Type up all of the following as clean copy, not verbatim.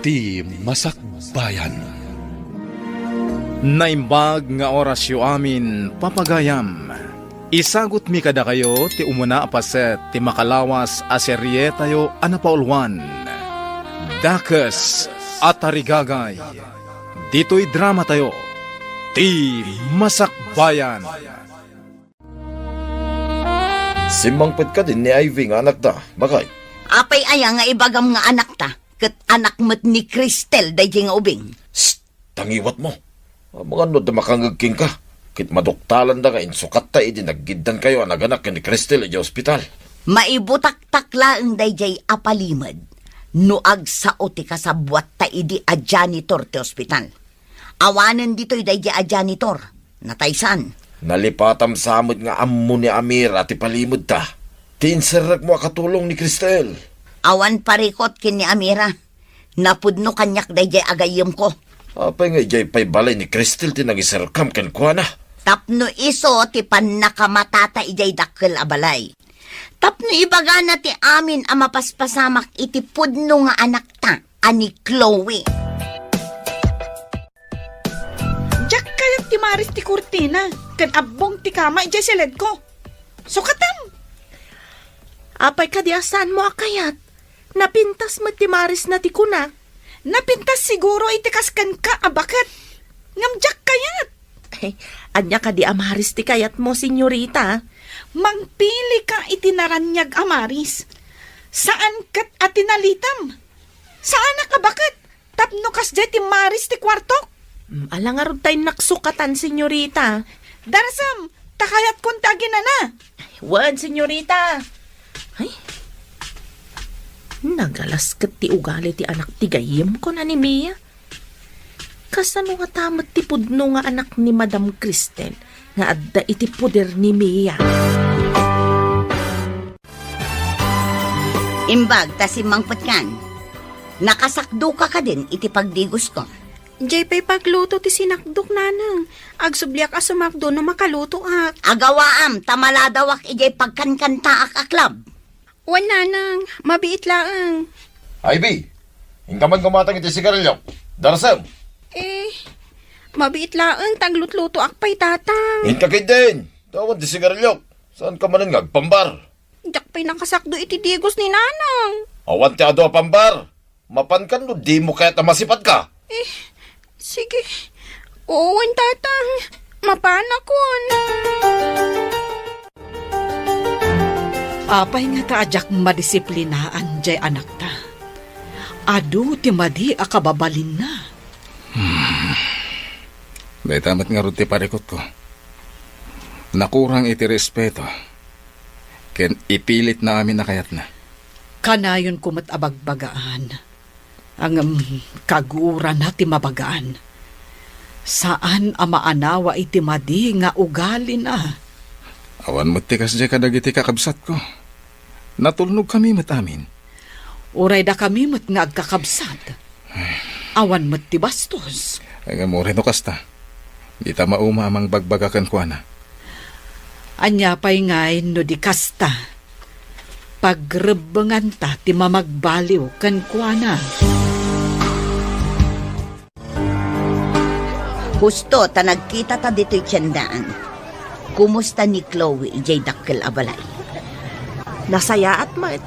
ti Masakbayan. Naimbag nga orasyo amin papagayam. Isagot mi kada kayo ti umuna apaset ti makalawas aserye tayo anapaulwan. Dakes at tarigagay. Dito'y drama tayo. Ti Masakbayan. Simangpit ka din ni Ivy nga anak ta. Bakay? Apay aya nga ibagam nga anak ta. Kat anak mo't ni Cristel day nga ubing. Shh! Tangiwat mo. Mga no da makangagking ka. Kit maduktalan da nga insukat ta naggidan kayo ang naganak ni Cristel di ospital. Maibutak-takla ang day apalimad. Nuag sa oti kasabwat ta a janitor ti ospital. Awanan dito'y day a janitor. Nataysan. Nalipatam samod nga ammo ni Amir at ipalimod ta. Tinserag mo katulong ni Cristel. Awan parikot kin ni Amira. Napudno kanyak day agayim ko. Apay nga ijay pay balay ni Cristel tinagisarkam ken kuana. Tapno iso ti panakamatata ijay dakkel abalay. Tapno ibaga na ti amin ang mapaspasamak iti pudno nga anak ta, ani Chloe. Jack kayat ti Maris ti Cortina, kan abong ti kama ijay silid ko. Sukatam! Apay kadiasan mo akayat. Napintas mo ti Maris na ti kuna. Napintas siguro itikaskan ka, bakit? Ngam Jack kayat. Ay, anya ka di amaris ti kayat mo, senyorita. Mangpili ka itinaranyag amaris. Saan kat atinalitam? Saan ka bakit? Tapno kas di ti Maris ti kwartok? Alangarod tayo naksukatan, senyorita. Darasam, takayat kong tagina na. Wan, senyorita. Ay, nagalas kat ti ugali ti anak ti gayem ko na ni Mia. Kasano nga tamat ti pudno nga anak ni Madam Cristel nga adda iti puder ni Mia. Imbag ta si Mang Patkan. Nakasakdo ka din iti pagdigos ko. Jay pa'y pagluto ti sinakdok nanang. Agsubliak asumakdo no makaluto ak. Agawaam, tamaladawak ijay pagkankanta ak aklab. Wan nanang, mabiit laang. Ivy! Hingkaman kumatang iti sigarilyo. Darasam! Mabiit laang taglutluto ak pa'y tatang. Hinkakid din! Tawan ti sigarilyo. Saan ka man pambar? Jak pa'y nakasakdo iti digos ni nanang. Awan ti ado pambar. Mapankan no di mo kaya tamasipat ka. Sige. Wan tatang. Mapanakon. Apay nga kaajak madisiplinaan jay anak ta. Adu ti madi akababalin na. Day tamat nga rin ti parikot ko. Nakurang iti respeto. Ken ipilit na amin na kayat na. Kanayon kumat abagbagaan. Ang kaguran na ti mabagaan. Saan amaanawa iti madi nga ugali na. Awan mo tikas di kadagiti kakabsat ko. Natulnog kami mat amin. Uray da kami mat nga agkakabsat. Awan mat ti bastos. Ay nga mo rin o kasta. Di ta mauma amang bagbagakan ko na. Anya pa'y ngay no di kasta. Pagrebengan ta ti mamagbaliw kan kuana. Husto ta nagkita ta dito'y tiyandaan. Kumusta ni Chloe ijay dakkel abalay? Nasaya at mat.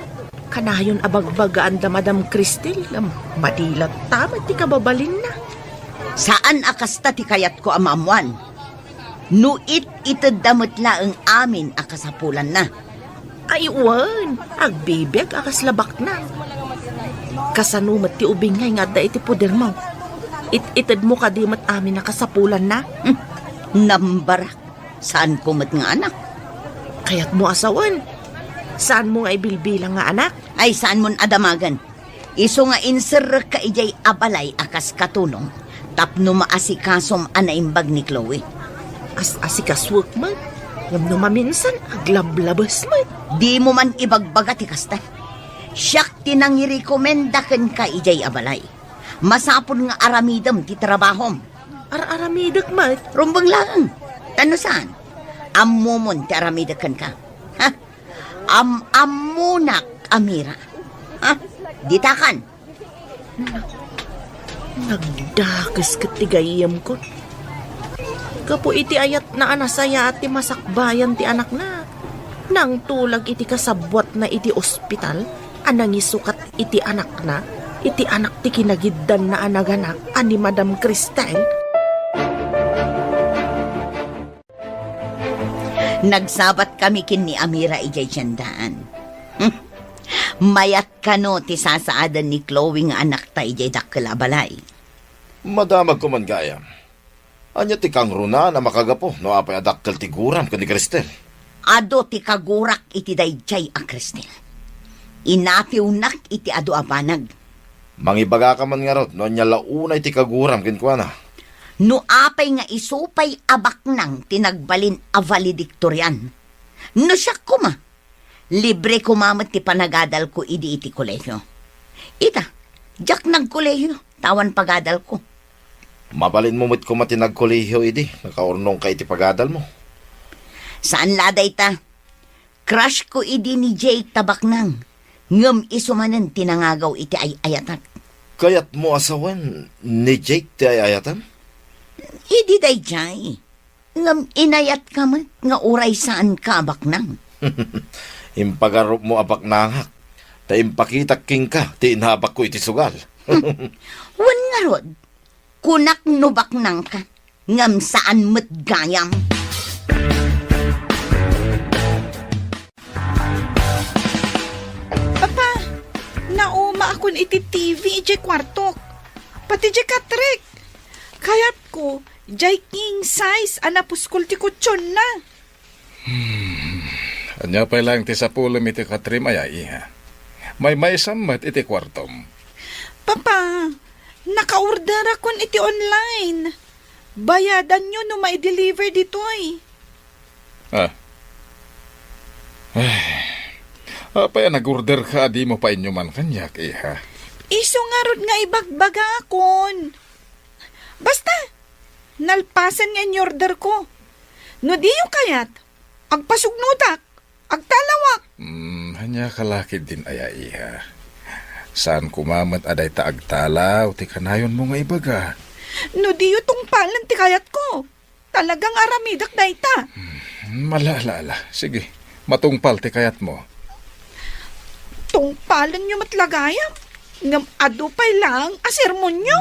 Kanayon abagbagaan da Madam Cristel. Madilat tamat ti kababalin na. Saan akasta ti kayat ko amamuan? Nuit itadamot laang amin akasapulan na. Ay, wan. Agbibig akaslabak na. Kasanumat ti ubingay nga da iti puder mo. Itid mo kadimat amin nakasapulan na. Nambarak. Saan ko mat nga anak? Kaya't mo asawan. Saan mo nga ibilbilang nga anak? Ay saan mon adamagan? Iso nga inser ka ijay abalay akas katulong. Tapno maasikasom anaimbag ni Chloe. Asikaswag man. Ngam no maminsan aglablabas man. Di mo man ibagbaga ti kasta. Siyak tinangirikomenda ken ka ijay abalay. Masapon nga aramidam ti trabahom. Aramidak man. Rumbang lang. Tano saan? Ammomon ti aramidakan ka. Ha? Ammunak, Amira. Ha? Ditakan. Nagdakas katigayam ko. Kapo iti ayat na anasaya at ti masakbayan ti anak na. Nang tulag iti kasabwat na iti ospital, anang isukat iti anak na, iti anak ti kinagiddan na anaganak, ani Madam Cristel. Nagsabat kami kin ni Amira ijay tiyandaan. Mayat ka no ti sasaadan ni Chloe nga anak ta ijay dakkalabalay. Madamag ko man gayam. Anya ti kang runa na makagapo no apay adakkel ti guram ken ni Cristel. Ado ti kagurak iti dayjay a Cristel. Inapiunak iti ado abanag. Mangibaga ka man nga rod no anya launay ti kaguram ken kuana. No apay nga isupay abak nang tinagbalin a valedictorian. No siya kuma. Libre kumamat ti panagadal ko idi iti kolehyo. Ita, jak nagkolehyo, tawan pagadal ko. Mabalin mo mo't kumatinag kolehiyo idi, nakaurnong ka iti pagadal mo. Saan laday ta? Crush ko idi ni Jake Tabaknang. Ngam isumanan tinangagaw iti ay ayatak. Kayat mo asawan ni Jake ti ayayatan? Idi day jay. Ngam inayat ka man nga uray saan ka Baknang. Impagarup mo abak nangak. Ta impakitak king ka, ti inhabak ko iti sugal. Wan nga rod, kunak no Baknang ka. Ngam saan mo't gayam. Papa, nauma akon iti TV iti kwartok. Pati iti katrek. Kayat ko, jay king size anapuskol ti kutsyon na. Anya pa lang ti sapulom iti katrim ay iha. May samat iti kwartom. Papa, naka-order akon iti online. Bayadan nyo no mai-deliver ditoy. Apay nag-order ka, di mo pa inyo man kanyak iha. Iso nga rod nga ibagbaga akon. Basta, nalpasan nga yung order ko. No di yung kayat, agpasugnutak, agtalawak. Hanya kalakid din aya iha. Saan kumamat aday ta agtalaw, ti kanayon mo nga ibaga. No di yung tungpalan ti kayat ko. Talagang aramidak na ita. Malalala. Sige, matungpal ti kayat mo. Tungpalan nyo matlagayam. Ngam adupay lang asermon nyo.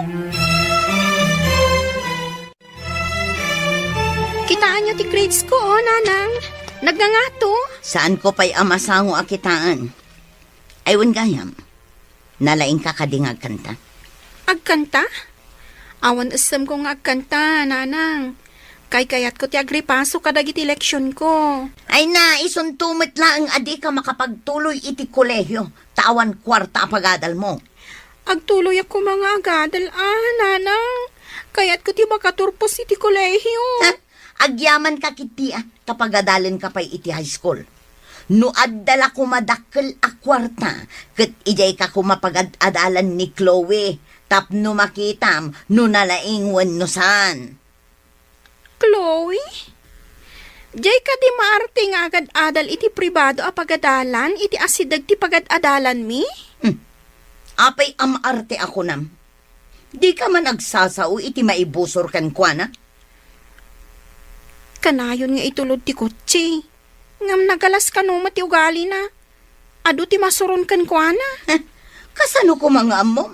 Kitaan niyo ti grades ko, oh, nanang. Nagngangato. Saan ko pa'y amasango akitaan? Aywan gayam. Nalaing ka kadingag kanta. Agkanta? Awan asam ko nga agkanta, nanang. Kayat ko ti agripaso kadag iti leksyon ko. Ay na, isuntumit lang adi ka makapagtuloy iti kolehyo. Tawan kwarta pagadal mo. Agtuloy ako mga agadal, nanang. Kayat ko ti makaturpos iti kolehyo. Agyaman ka kiti kapagadalin ka pa'y iti high school. No addala kumadakkel a kwarta, ket ijay ka kumapagad-adalan ni Chloe, tapno makitam, no nalaing wenno saan. Chloe? Jay ka di maarte nga agad-adal iti pribado a pagadalan, iti asidag ti pagad-adalan mi? Apay amarte ako nam. Di ka man agsasao iti maibusor kan kuana? Kanayon nga itulod ti kotse. Ngam nagalas ka no mati ugali na. Ado ti masuron kan kuana. Kasano ko mga amom?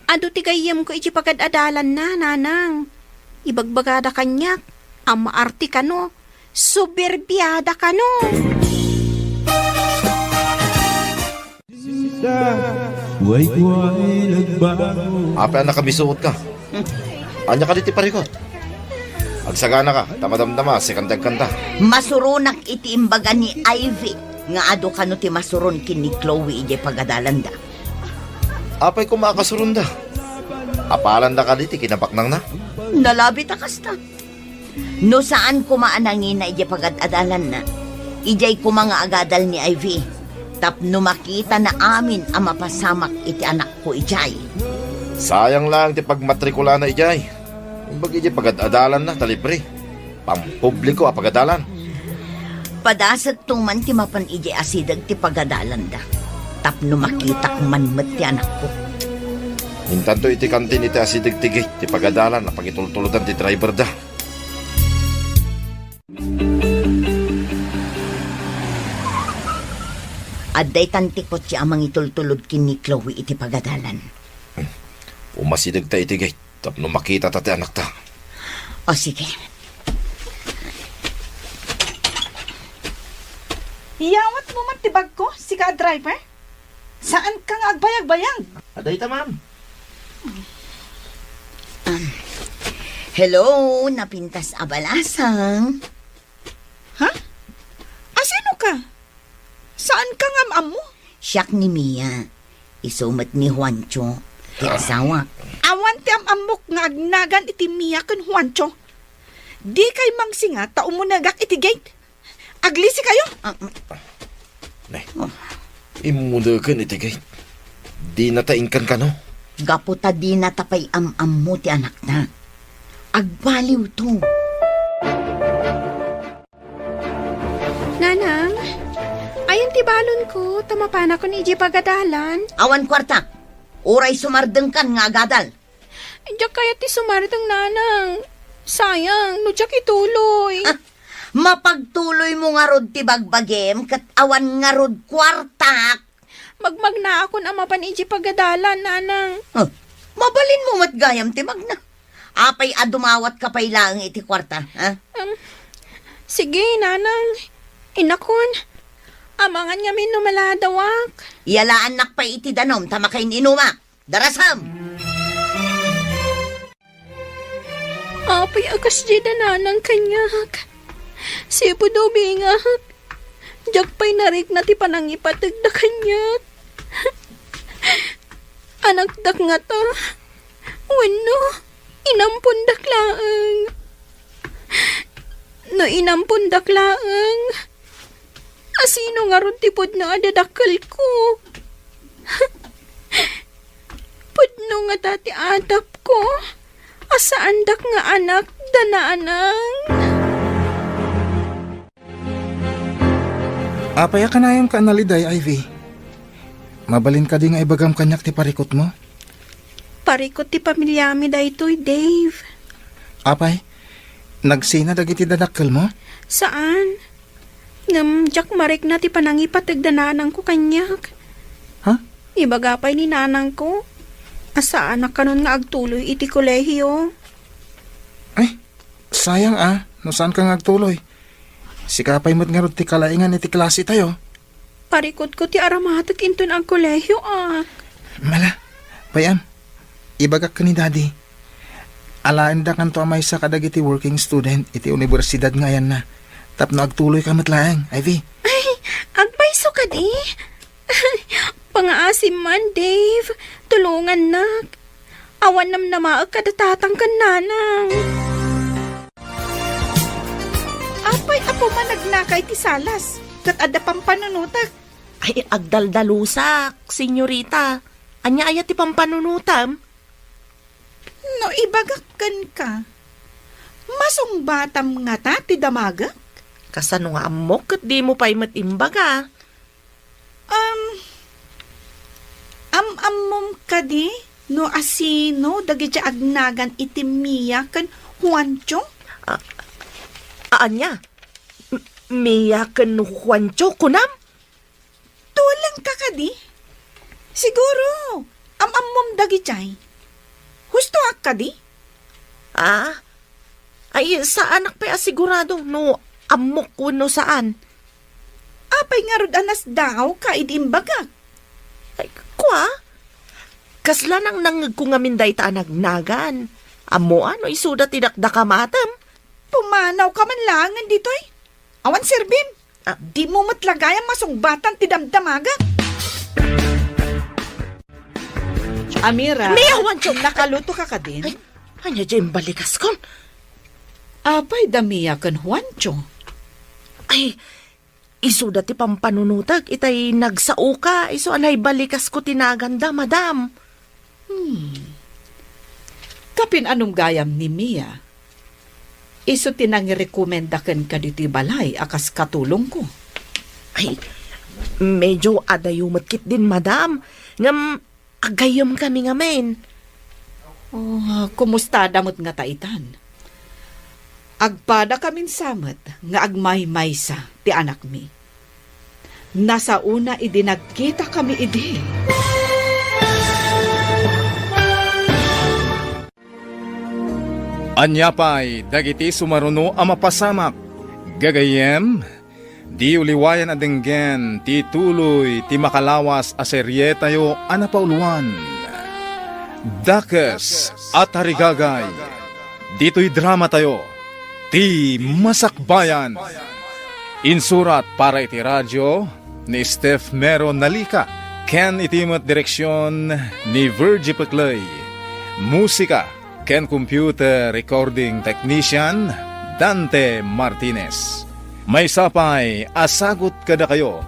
Ado ti gayam ko iti pagad-adalan na, nanang. Ibagbagada kanyak. Ang maarte ka no. Soberbiyada ka no. Apay na kamisuot ka. Anya ka diti parikot. Agsagana ka, tamadamdama, sikandag kanta. Masurunak iti imbaga ni Ivy. Nga ado kano ti masuron kin ni Chloe iti pagadalanda. Apay ko makasurunda. Apalan da ka diti, kinabaknang na. Nalabit akasta. No saan kumaanangin na iti pagad-adalan na. Ijay ko mga agadal ni Ivy. Tapno makita na amin ang mapasamak iti anak ko ijay. Sayang lang ti pagmatrikula na ijay. Imbag ijay pagad-adalan na, talipre. Pampubliko a pagadalan. Padasat tuman ti mapan ijay asidag ti pagadalan da. Tapno makita man met ti anak ko. Mintanto iti kantin iti asidigtigay, ti pagadalan na pagitultuludan ti driver da. Adday tantikot si amang itultulod kin ni Chloe iti pagadalan. Umasidig ta itigay, tapno makita ta ti anak ta. O sige. Iyawat mo man tibag ko, si ka driver? Saan ka nga agbayag-bayag? Aday ta, ma'am. Hello, napintas abalasang. Ha? Asino ka? Saan ka nga mo? Siyak ni Mia. Isumat ni Juancho. Ti asawa. Awan ti amok nga agnagan iti Mia ken Juancho. Di kay mangsinga tao mo nagak iti gate. Aglisi kayo? Nay, imudagan itigay. Di nataingkan ka no? Gaputa di natapay am mo ti anak na. Agbaliw to. Nanang, ayan ti balon ko, tamapana ko ni Iji pagadalan. Awan kwarta. Oray sumardeng kan nga agadal. Diyak kaya ti sumaritang nanang. Sayang, no diyak ituloy. Mapagtuloy mo nga rod ti bagbagem kat awan nga rod kwartak. Magmagna ako na mapan Iji pagadalan, nanang. Mabalin mo matgayam ti magna. Apay adumawat ka pay lang iti kwarta. Ha? Sige, nanang. Inakon. Amangan nga min numaladawak. Iyalaan nak pa iti danom tamakain inuma. Darasam! Apay akas di nanang kanyak. Sipo daw bingak. Diyak pa'y narik na ti panangipatag na kanyak. Anak dak nga to. Wano, inampun daklaang. No inampun daklaang. Asino nga ron tipod na adadakal ko. Pudno nga tati atap ko. Asaan dak nga anak danaanang. Apaya ka na yung kanaliday, Ivy. Mabalin ka di nga ibagam kanyak ti parikot mo. Parikot ti pamilyami daytoy, Dave. Apay, nagsina dagiti dadakkel mo? Saan? Jack marik na ti panangipatag dananang ko kanyak. Ha? Ibagapay ni nanang ko. Asaan na kanon nga agtuloy iti kolehiyo. Ay, sayang no saan ka ngagtuloy? Sikapay mo't nga rod ti kalaingan iti klase tayo. Parikot ko ti aramatak inton ang kolehiyo Mala, payam, ibagak ka ni daddy. Alaan da kanto amay sa kadagiti working student iti universidad nga yan na. Tapno agtuloy ka matlaang, Ivy. Ay, agpaiso ka di. Pangaasim man, Dave. Tulungan na. Awan nam namaag kadatatang kan nanang. Apay apo man nagnakay ti salas. Kat adda pang panunutak. Ay, agdaldalusak, senyorita. Anya ayat ti pampanunutam. No ibagakan ka. Masong batam nga ta ti damagak. Kasano nga amok kat di mo pa'y matimbaga. Amom ka di? No asino dagiti agnagan iti Mia kan Juancho? Anya? Mia ken Juancho kunam? Tulang ka ka di? Siguro, amom dagitay. Husto ak ka di? Ay, sa anak pa asigurado no amok kuno saan? Apay nga rod anas daw ka idimbagak. Ay, kwa? Kasla nang nangagkungaminday ta nagnagan. Amo ano isuda tidakdakamatam? Pumanaw ka man langan dito'y. Awan sirbin. Di mo matlagayang masungbatan ti damdamaga. Amira, Mia, Juancho! nakaluto ka ka din? Ay, anya dyan balikas kon? Apay damiya kan Juancho. Ay, iso dati pampanunutag, itay nagsao ka, iso anay balikas ko tinaganda, madam. Kapin anong gayam ni Mia? Iso tinangirekomendakan ka dito balay akas katulong ko. Ay, medyo adayumatkit din, madam. Ngam, agayom kami nga men. Oh, kumusta damot nga taitan? Agpada kamin samet nga agmay-maysa ti anak mi. Nasa una idi nagkita kami idi. Anyapay, dagiti sumaruno ang mapasamak. Gagayem, di uliwayan adenggen, ti tuloy, ti makalawas a serye tayo anapauluan. Dakes at harigagay, dito'y drama tayo, ti Masakbayan. Insurat para iti radyo ni Steph Mero Nalika, ken itimot direksyon ni Virgie Peclay. Musika ken computer recording technician Dante Martinez. May sapay asagot kada kayo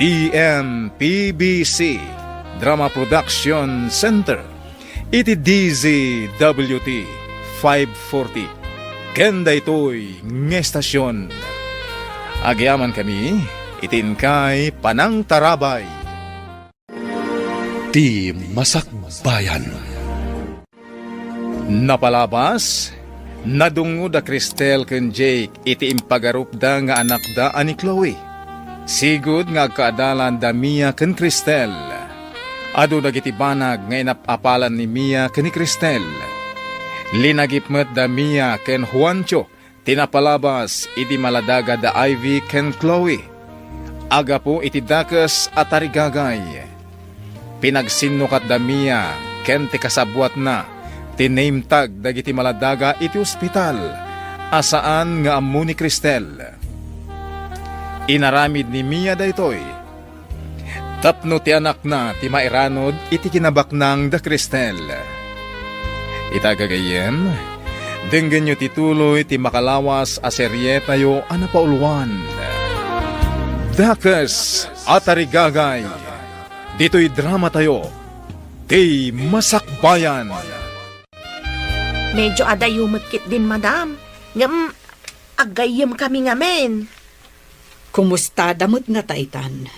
TMPBC Drama Production Center iti DZWT 540 ken daytoy ngestasyon. Agyaman kami itinkay Panang Tarabay. Ti Masakbayan. Napalabas, nadungod a Cristel ken Jake iti impagarupda nga anak da ani Chloe. Sigud nga agkaadalan da Mia ken Cristel. Adu dagiti banag nga inapapalan ni Mia ken ni Cristel. Linagipmet da Mia ken Juancho, tinapalabas iti maladaga da Ivy ken Chloe. Aga po iti dakes at tarigagay. Pinagsinukat da Mia ken ti kasabwat na tinamtag dagiti maladaga iti ospital asaan nga ammo ni Cristel. Inaramid ni Mia daytoy. Tapno ti anak na ti mairanod iti kinabaknang da Cristel. Itagagayem, denggen nyo tituloy ti makalawas a serye tayo anapauluan. Dakes at tarigagay, dito'y drama tayo, ti Masakbayan. Medyo adayumatkit din, madam. Ngam, agayam kami ngamen. Kumusta damot nga taitan?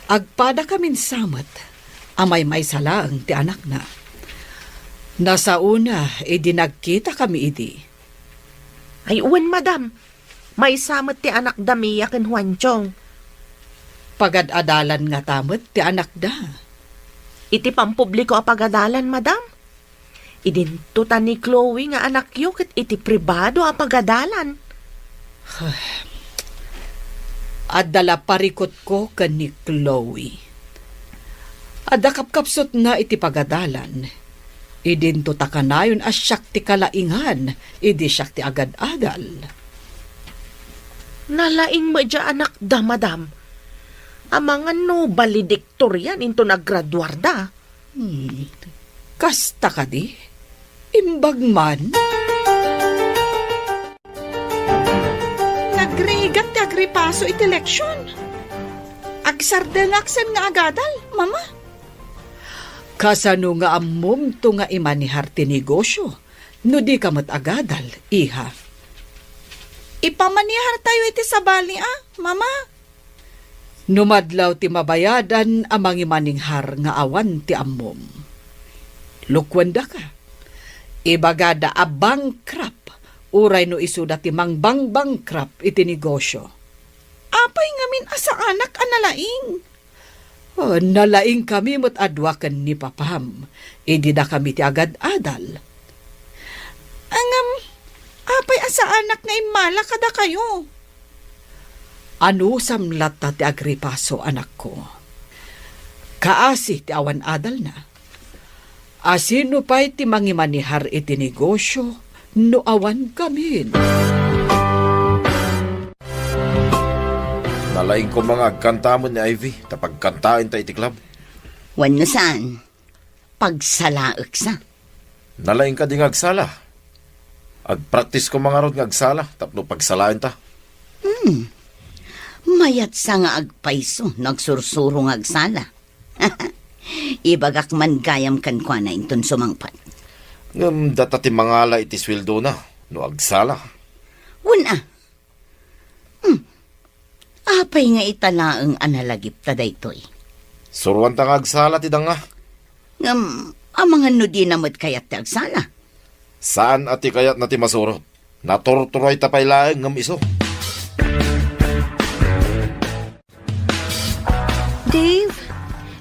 Agpada kamin samet, amay may salang ti anak na. Nasa una, idi nagkita kami idi. Ay, uwan, madam. May samat ti anak da Mia ken Juanchong. Pagad-adalan nga tamet ti anak da. Iti pampubliko a pagadalan, madam. Idintutan ni Chloe nga anak yu ket iti pribado a pagadalan. Adala parikot ko ken ni Chloe. Adda kapkapsot na iti pagadalan. Idintuta kanayon as siyak ti kalaingan, idi siyak ti agad-adal. Nalaing madya anak da, madam. Amangan no valedictorian into naggraduar da. Kasta ka di? Imbag man? Nagrigat ti agripaso iti leksyon. Agsardelaksen nga agadal, mama. Kasano nga ammom to nga imanihar ti negosyo, no di kamat agadal, iha. Ipamanihar tayo iti sabali, mama. Numadlaw ti mabayadan amang imaninghar nga awan ti ammom. Lukwanda ka. Ibagada a bankrupt, uray no isuda ti mangbang-bankrupt iti negosyo. Apay ngamin asa anak analaing. Oh, nalaing kami mo't adwakan ni papam. Idi da kami ti agad-adal. Angam, apay asa anak nga imala kada kayo. Ano samlat ta ti agripaso anak ko? Kaasi ti awan adal na. Asino pa'y ti mangimanihar iti negosyo no awan kami. Nalaing ko mga agkantamon ni Ivy, tapagkantain ta iti club. Wan no saan? Pagsalaak sa. Nalaing ka di nga agsala. Agpractice ko mga rod nga agsala, tapno pagsalain ta. Mayat sa nga agpaiso, nagsursuro nga agsala. Ibagak man gayam kan kwa na inton sumangpat. Ngam datati mangala iti sweldo na, no agsala. Una. Apay nga italaang analagip ta daytoy. Suruan ta nga agsala ti nga. Ngam, Ang mga no di namad kayat ti agsala. Saan ati kayat na ti masurot? Natorturoy tapay laeng ngam iso. Dave,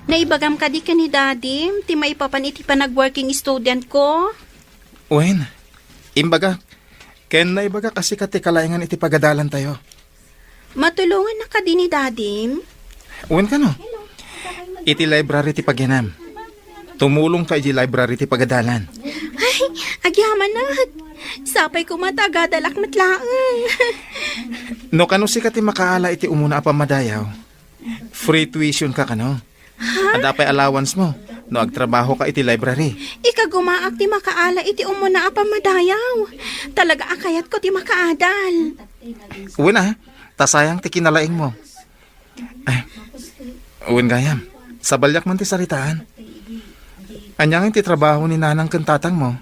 naibagam ka di ka ni Daddy, ti maipapan iti pa nag-working student ko. Uwen, imbaga, ken na ibaga kasi kati kalaingan iti pagadalan tayo. Matulungan na ka di ni Daddy. Uwen ka no? Iti library ti pagyanam. Tumulong ka iti library ti pagadalan. Ay, agyaman na. Sapay ko matagadalak matlaang. No kano si kati makaala iti umuna pa madayaw. Free tuition ka kano. Ada pa'y allowance mo. No agtrabaho ka iti library. Ika gumaak ti makaala iti umuna apa madayaw. Talaga akayat ko ti makaadal. Uwen ah, tasayang ti kinalaing mo. Ay, uwen gayam. Sa balyak man ti saritaan. Anyang ti trabaho ni nanang kantatang mo.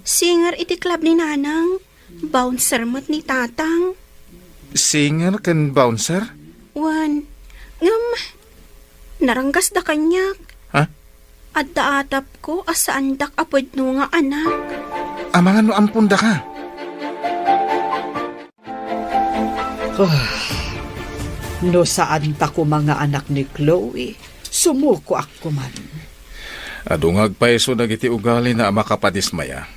Singer iti club ni Nanang. Bouncer mo't ni Tatang. Singer ken bouncer? Wan, ngam, naranggas da kanyak. Ha? At daatap ko asaan dak apod no nga anak. Amangan no ampun da ka. No saan ta ko mga anak ni Chloe, sumuko ako man. Adungag pa iso dagiti ugali na makapadismaya.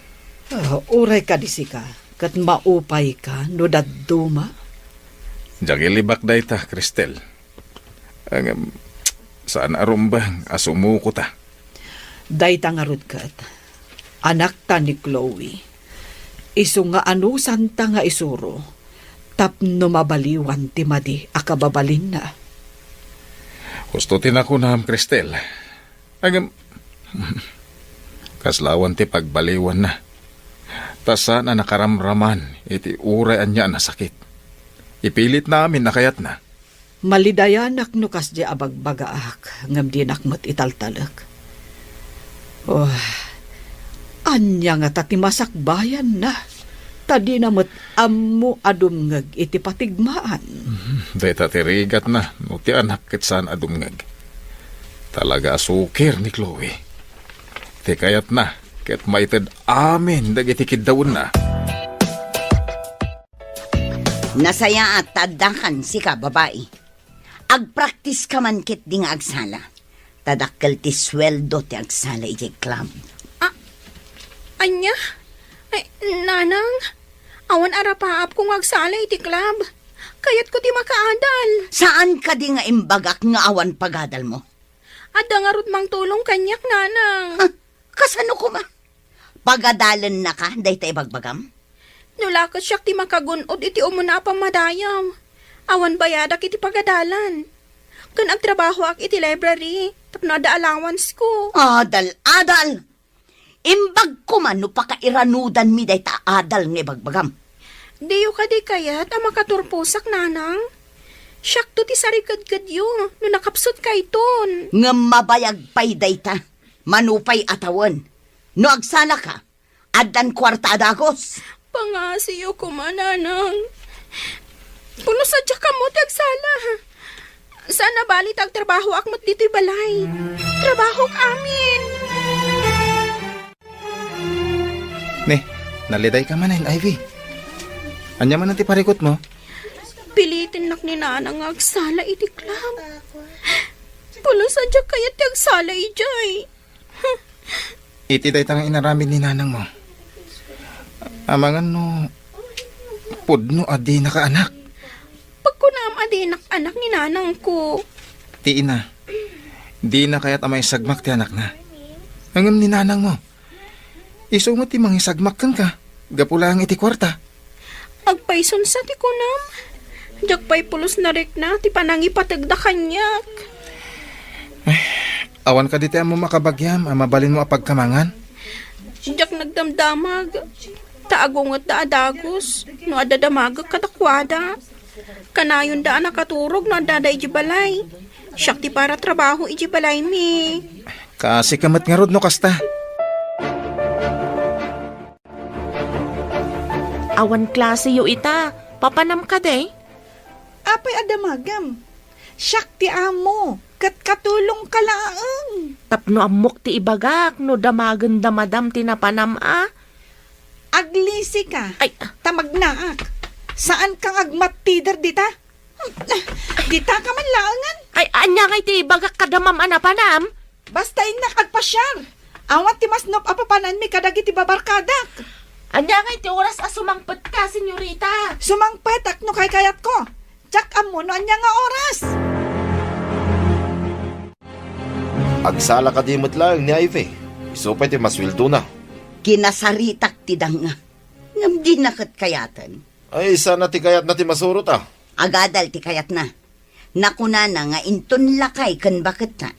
Uray ka disika, kat maupay ka no dadduma. Jagilibak day ta, Cristel. Saan arumbang asumuko ta? Day ta nga rudkat, anak ta ni Chloe. Isu nga anusan ta nga isuro, tapno mabaliwan ti madi akababalin na. Gusto tinako na, Cristel. Kaslawan ti pagbaliwan na. Tasa na nakaramraman iti uray anya na sakit. Ipilit namin na kayat na. Malidayanak no kas di abagbagaak, ngam di nakmat italtalak. Oh, anya nga tati masakbayan na. Tadi namat ammo adumngag iti patigmaan. Dahil tatirigat na, no ti anak kit saan adumngag. Talaga asukir ni Chloe. Ti kayat na, kit maited amin dagiti kiddaon na. Nasaya at tadakan si ka, babae. Agpraktis ka man kit di nga agsala. Tadakkel ti sweldo ti agsala iti club. Anya? Ay, Nanang, awan arapaap kung agsala iti club. Kayat ko ti makaadal. Saan ka di nga imbagak nga awan pagadal mo? Adda nga rut mang tulong kanyak, Nanang. Ha? Kasano ko ma? Pagadalan na ka, day tayo bagbagam? Nulakat siya ti makagunod iti umuna pa madayam. Awan bayadak iti pagadalan. Kan agtrabaho ak iti library, tapno ada allowance ko. Adal! Imbag ko man no pakairanudan mi day ta adal nga bagbagam. Diyo ka di kayat ang makaturpusak, Nanang. Siyak to ti sarikad-kad yo, no nakapsot ka iton. Nga mabayag pay day ta, manupay atawan. No agsala ka, adan kwarta adagos. Pangasiyo ko man, Nanang. Puno sadya ka mo, tagsala. Sana bali tagtrabaho ak mat dito'y balay. Trabaho k amin. Ne, naliday ka man Ivy. Anya man ang ti parikot mo? Pilitin nak ni Nanang nga agsala iti club. Puno sadya kaya ti agsala ijay. Iti day tang inaramid ni nanang mo. Amangan no, pudno adi na ka anak. Pagkunam adinak anak ni Nanang ko. Ti ina, di na kaya't amay sagmak ti anak na. Angam ni nanang mo. Iso mo ti mangisagmak kang ka. Gapula ang iti kwarta. Agpayson sa ti kunam. Diyak pa'y pulos na rik na, ti panangipatagda kanyak. Awan ka diti mo makabagyam, mabalin mo apagkamangan. Diyak nagdamdamag. Taagungot da adagos, no adadamagag katakwada. Kanayon da nakaturog no adada ijibalay. Siyak ti para trabaho ijibalay mi. Kasi kamat nga rod no kasta. Awan klase yo ita, papanam ka day. Apay adamagam. Siyak ti amo. kat katulong ka laang. Tapno amok ti ibagak, no damagan damadam tinapanam Aglisi ka. Ay, Tamagnaak. Saan kang agmatider dita? Dita ka man laangan. ay, anya nga ti ibagak kadamam anapanam? Basta inak agpasyar. Awat ti masnop apapanan mi kadagi ti babarkadak. Anya nga ti oras sumangpet ka, senyorita. Sumangpet no kay kayat ko. Tsak amo no anya nga oras. Agsala ka dimot lang ni Ivy. Isupay ti maswildo na. Kinasaritak ti danga. Ngam di nakat kayatan. Ay, sana ti kayat na ti masurot Agadal ti kayat na. Nakuna na nga inton lakay kan bakit na.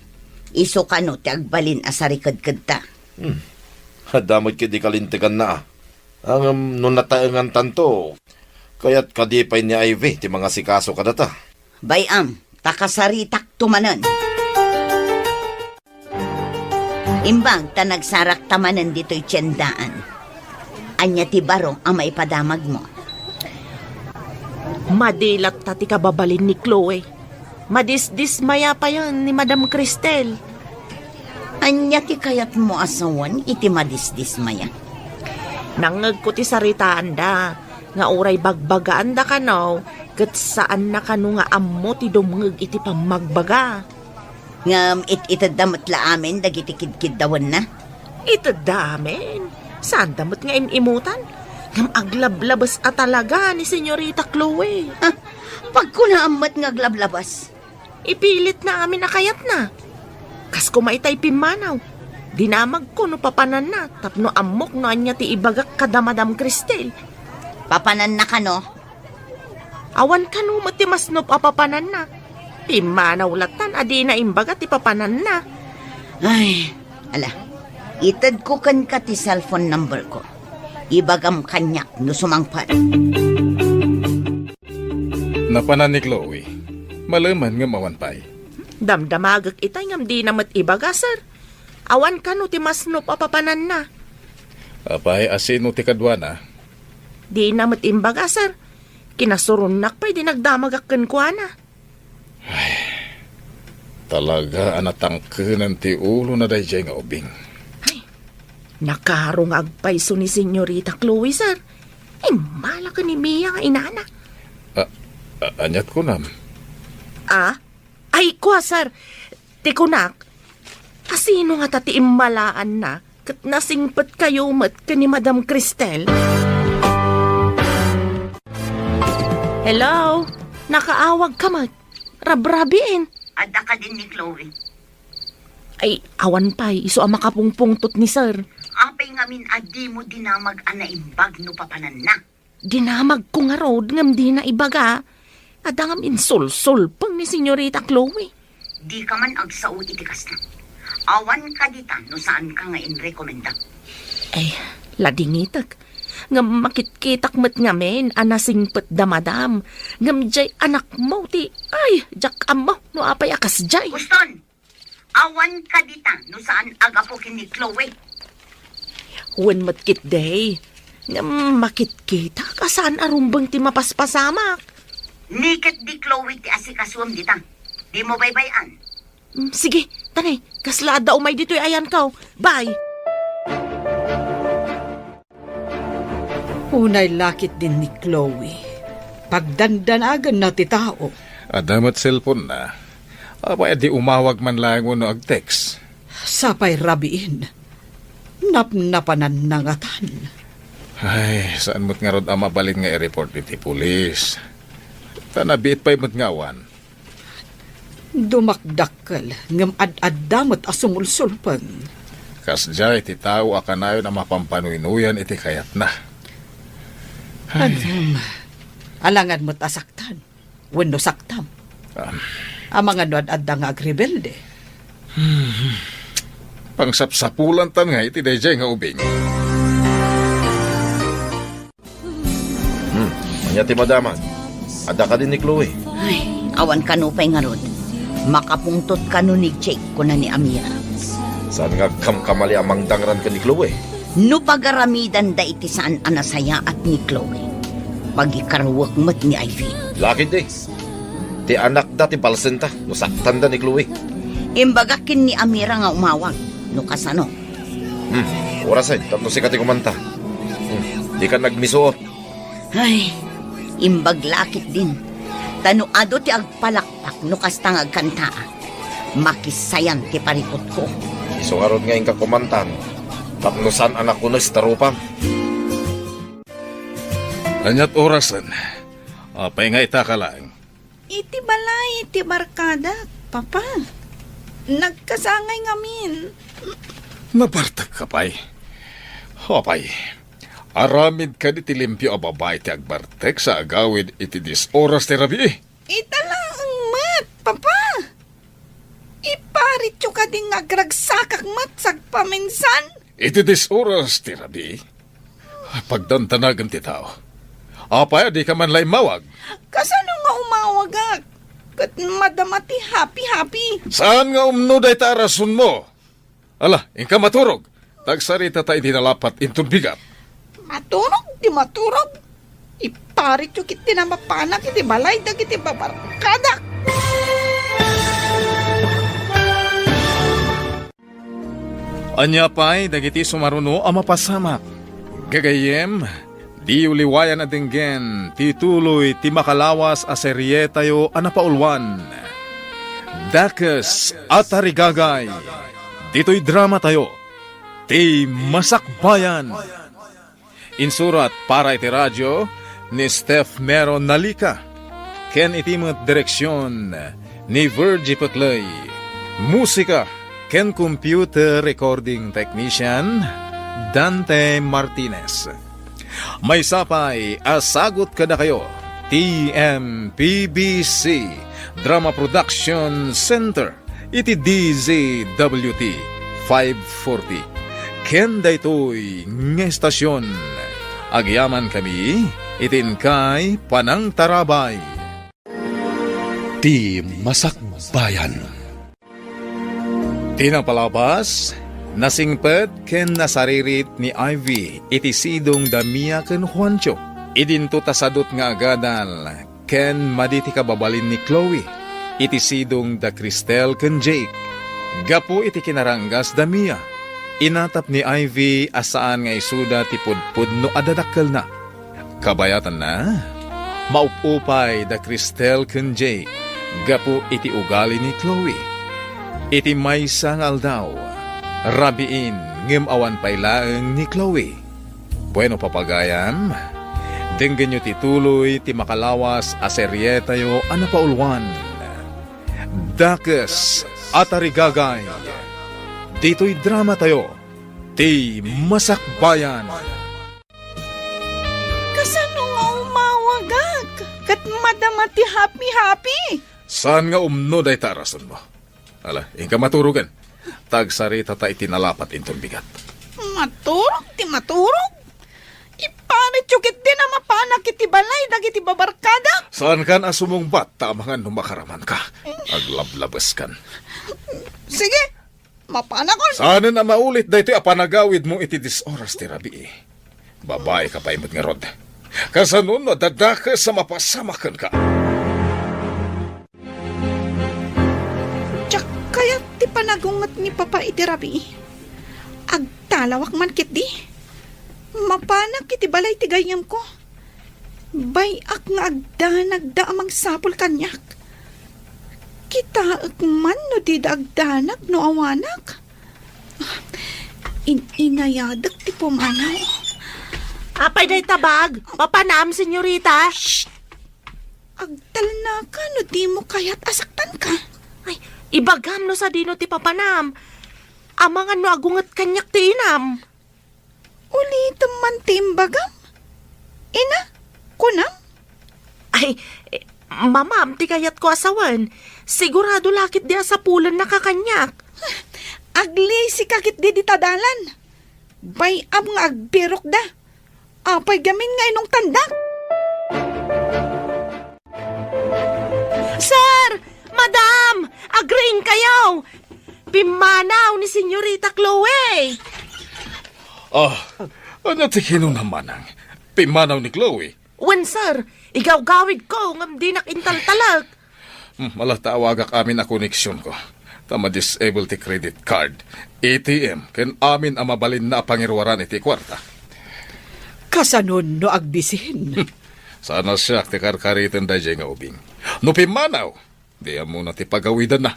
Iso ka no ti agbalin asarikad-kad ta. Damot ki di kalintikan na Ang nung nataengan tanto, kaya't kadipay ni Ivy ti mga sikaso kadata. Bayam, takasaritak tumanan. Imbang ta nagsarak tamanan dito'y tiyandaan. Anya ti barong ang maipadamag mo. Madilat ta ti kababalin ni Chloe. Madisdismaya pa yan ni Madam Cristel. Anya ti kayat mo asawan iti madisdismaya. Nangag ko ti saritaan da, nga uray bagbagaan da kanaw, kat saan na kano nga ammo ti dumngag iti pamagbaga. Ngam itadamat la amin dagiti kidkid dawan na. Ito damen, saan damot nga inimutan? Ngam aglablabas at talaga ni Senyorita Chloe. Pagkunaamat nga glablabas. Ipilit na amin nakayat na. Kas kumaitay pimanaw. Dinamag ko no papanan na, tapno amok no anya ti ibagak kada Madam Cristel. Papanan na ka no? Awan ka no mati masnop papanan na. Pimanaw latan, adi na imbaga ti papanan na. Ay, ala. Itad ko kan ka ti cellphone number ko. Ibagam kanyak no sumangpat. Napanan ni Chloe. Malaman nga mawanpay. Damdamagak itay ngam di namat ibaga, sir. Awan ka no ti masnop papanan na. Apay asino ti kadwana. Di namat imbaga, sir. Kinasurunak pa'y di nagdamagakan ko na. Talaga anatangkenan ti ulo na dayjay nga ubing. Nakarong agpaiso ni Senyorita Chloe, sir. Ay, malaka ni Mia nga inana. Anyat ko nam. Ay, kwa, sir. Tikunak, asino nga tati immalaan na kat nasingpat kayo mat ka ni Madam Cristel? Hello? Nakaawag ka mat. Rabrabiin. Ada ka din ni Chloe. Ay, awan pa'y. Iso ang makapungpungtot ni sir. Apay ngamin adi mo dinamag anaimbag no papanan na. Dinamag ko nga road ngam di na ibaga. Adangam insul-sul pang ni Senyorita Chloe. Di ka man agsao itikas na. Awan ka dita no saan ka nga inrekomenda. Ay, ladingitak. Ngam makitkitak met ngamen, anasingpet da madam. Ngam jay anak mo ti, ay, jak amo, no apay akas jay. Guston, awan ka dita no saan agapukin ni Chloe. When matkit day, ngam makitkita, kasaan arumbang ti mapaspasamak. Nikit di Chloe ti asikaswam dita. Di mo baybayan. Sige, tanay, kaslada umay dito'y ayan ka. Bye! Unay lakit din ni Chloe. Pagdandanagan na ti tao. Adamat cellphone na. Apay di umawag man lang no ag-text. Sapay rabiin. Napnapanan nangatan. Ay, saan mo't nga rod ang mabalin nga i-report iti pulis. Tanabit pa'y mo't ngawan. Dumakdakkel ngam ad-addamot asumulsulpan. Kasjay ti tao akanayo na mapampanuynuyan iti kayat na. Alangan mo't asaktan. Wenno saktam. Amang ano ad-adda nga agrebelde. Pangsapsapulan tan nga iti dayjay nga ubing. Anya ti madaman. Ada ka din ni Chloe. Ay, awan ka no pa'y nga rod. Makapungtot ka no ni Jake ko na ni Amira. Saan nga kamkamali amang dangran ka ni Chloe? No pagaramidan da iti saan anasaya at ni Chloe. Pagikarawak mat ni Ivy. Lakit di. Ti anak da ti balsenta. No saktan da ni Chloe. Imbagakin ni Amira nga umawag. No kasano? Orasan, tapno si kati kumanta. Di ka nagmisuot. Ay, imbaglakit din. Tanuado ti agpalakpak no kastang agkanta. Makisayan ti paripot ko. Isungarod nga ka kumantan. Tapno san anak ko na starupam. Anyat orasan. Apay nga itaka lang. Iti balay, iti barkada, papa. Nagkasangay ngamin. Nabartag ka pay. Apay. Aramid ka di tilimpyo a babae ti agbartek sa agawid iti dis oras ti rabi. Italaang mat, papa. Iparit yung ka ding agragsakak mat sagpaminsan. Iti dis oras ti rabi. Pagdantanagan ti tao. Apay, di ka man lay mawag. Kasano nga umawagak? Kat madamati happy-happy. Saan nga umnuday ta rason mo? Ala, ingka maturog. Tagsarita tayo dinalapat intun bigat. Maturog, di maturog. Iparit yung kiti na mapanak, iti balay, dagiti babarkadak. Anya pa'y dagiti sumaruno ang mapasamak. Gagayem, di uliwayan na dinggen, tituloy ti makalawas a serye tayo anapaulwan. Dakes at Arigagay, dito'y drama tayo, ti Masakbayan. Insurat para iti radyo ni Steph Mero Nalika. Ken itimot direksyon ni Virgie Patlay. Musika ken computer recording technician Dante Martinez. May sapay asagot kada kayo TMPBC Drama Production Center iti DZWT 540. Ken daytoy nga estasyon. Agyaman kami, itin kay Panang Tarabay. Ti Masakbayan. Tinapalabas, nasingpet ken nasaririt ni Ivy, iti sidong Damia ken Juancho. Idinto tasadot nga agadal, ken maditi kababalin ni Chloe, iti sidong da Cristel ken Jake. Gapo iti kinaranggas Damia. Inatap ni Ivy asaan nga isuda ti pudpud no adadakkel na. Kabayatan na, maupupay da Cristel ken Jake, gapo iti ugali ni Chloe. Iti maysa nga aldaw, rabiin ngem awan paylaeng ni Chloe. Bueno papagayam, denggen nyo tituloy ti makalawas a serye tayo anapaulwan. Dakes at Arigagay. Dito'y drama tayo, ti Masakbayan. Kasano nga umawagak? Kat madamati happy-happy. Saan nga umno day tarason mo? Ala, ingka maturugan. Tagsarita ta itinalapat intong bigat. Maturog, ti maturog. Iparit yung kiti na mapanak iti balay, dagiti babarkada. Saan kan asumong bat tamangan numakaraman ka? Aglablabas kan. Sige, mapanakon. Saan na maulit daytoy apanagawid mo iti disoras ti rabi. Babae ka pa imot nga rod. Kasanun no dadaka sa mapasamakan ka. Tsak kaya ti panagungot ni Papa Idirabi. Agtalawak man kit di. Mapanak iti balay ti gayam ko. Bayak nga agdanag amang sapol kanyak. Kita man no di agdanag no awanak. Inayadak ti pumanaw. Apay day tabag, papanam, senyorita. Agtal na ka no di mo kaya't asaktan ka. Ay, ibagam no sa dino ti papanam. Amangan no agungat kanyak ti inam. Ulitam man timbagam. Ina, kunam. Ay, mamam, ti kayat ko asawan. Sigurado lakit di asapulan na kakanyak. Agli si kakit di tadalan. Bayam nga agbirok da. Apay gamin nga inong tandak. Sir! Madam! Agreeing kayo! Pimanaw ni Senyorita Chloe! Ano tikino naman ang pimanaw ni Chloe? Wen, sir, igawgawid ko ngam di nakintaltalak. Malatawagak amin na koneksyon ko. Tama disable ti credit card. ATM, ken amin ang mabalin na pangirwaran iti kwarta. Kasanon no agbisin. Sana siya ti karkaritan da nga ubing. No pimanaw, di muna ti pagawidan na.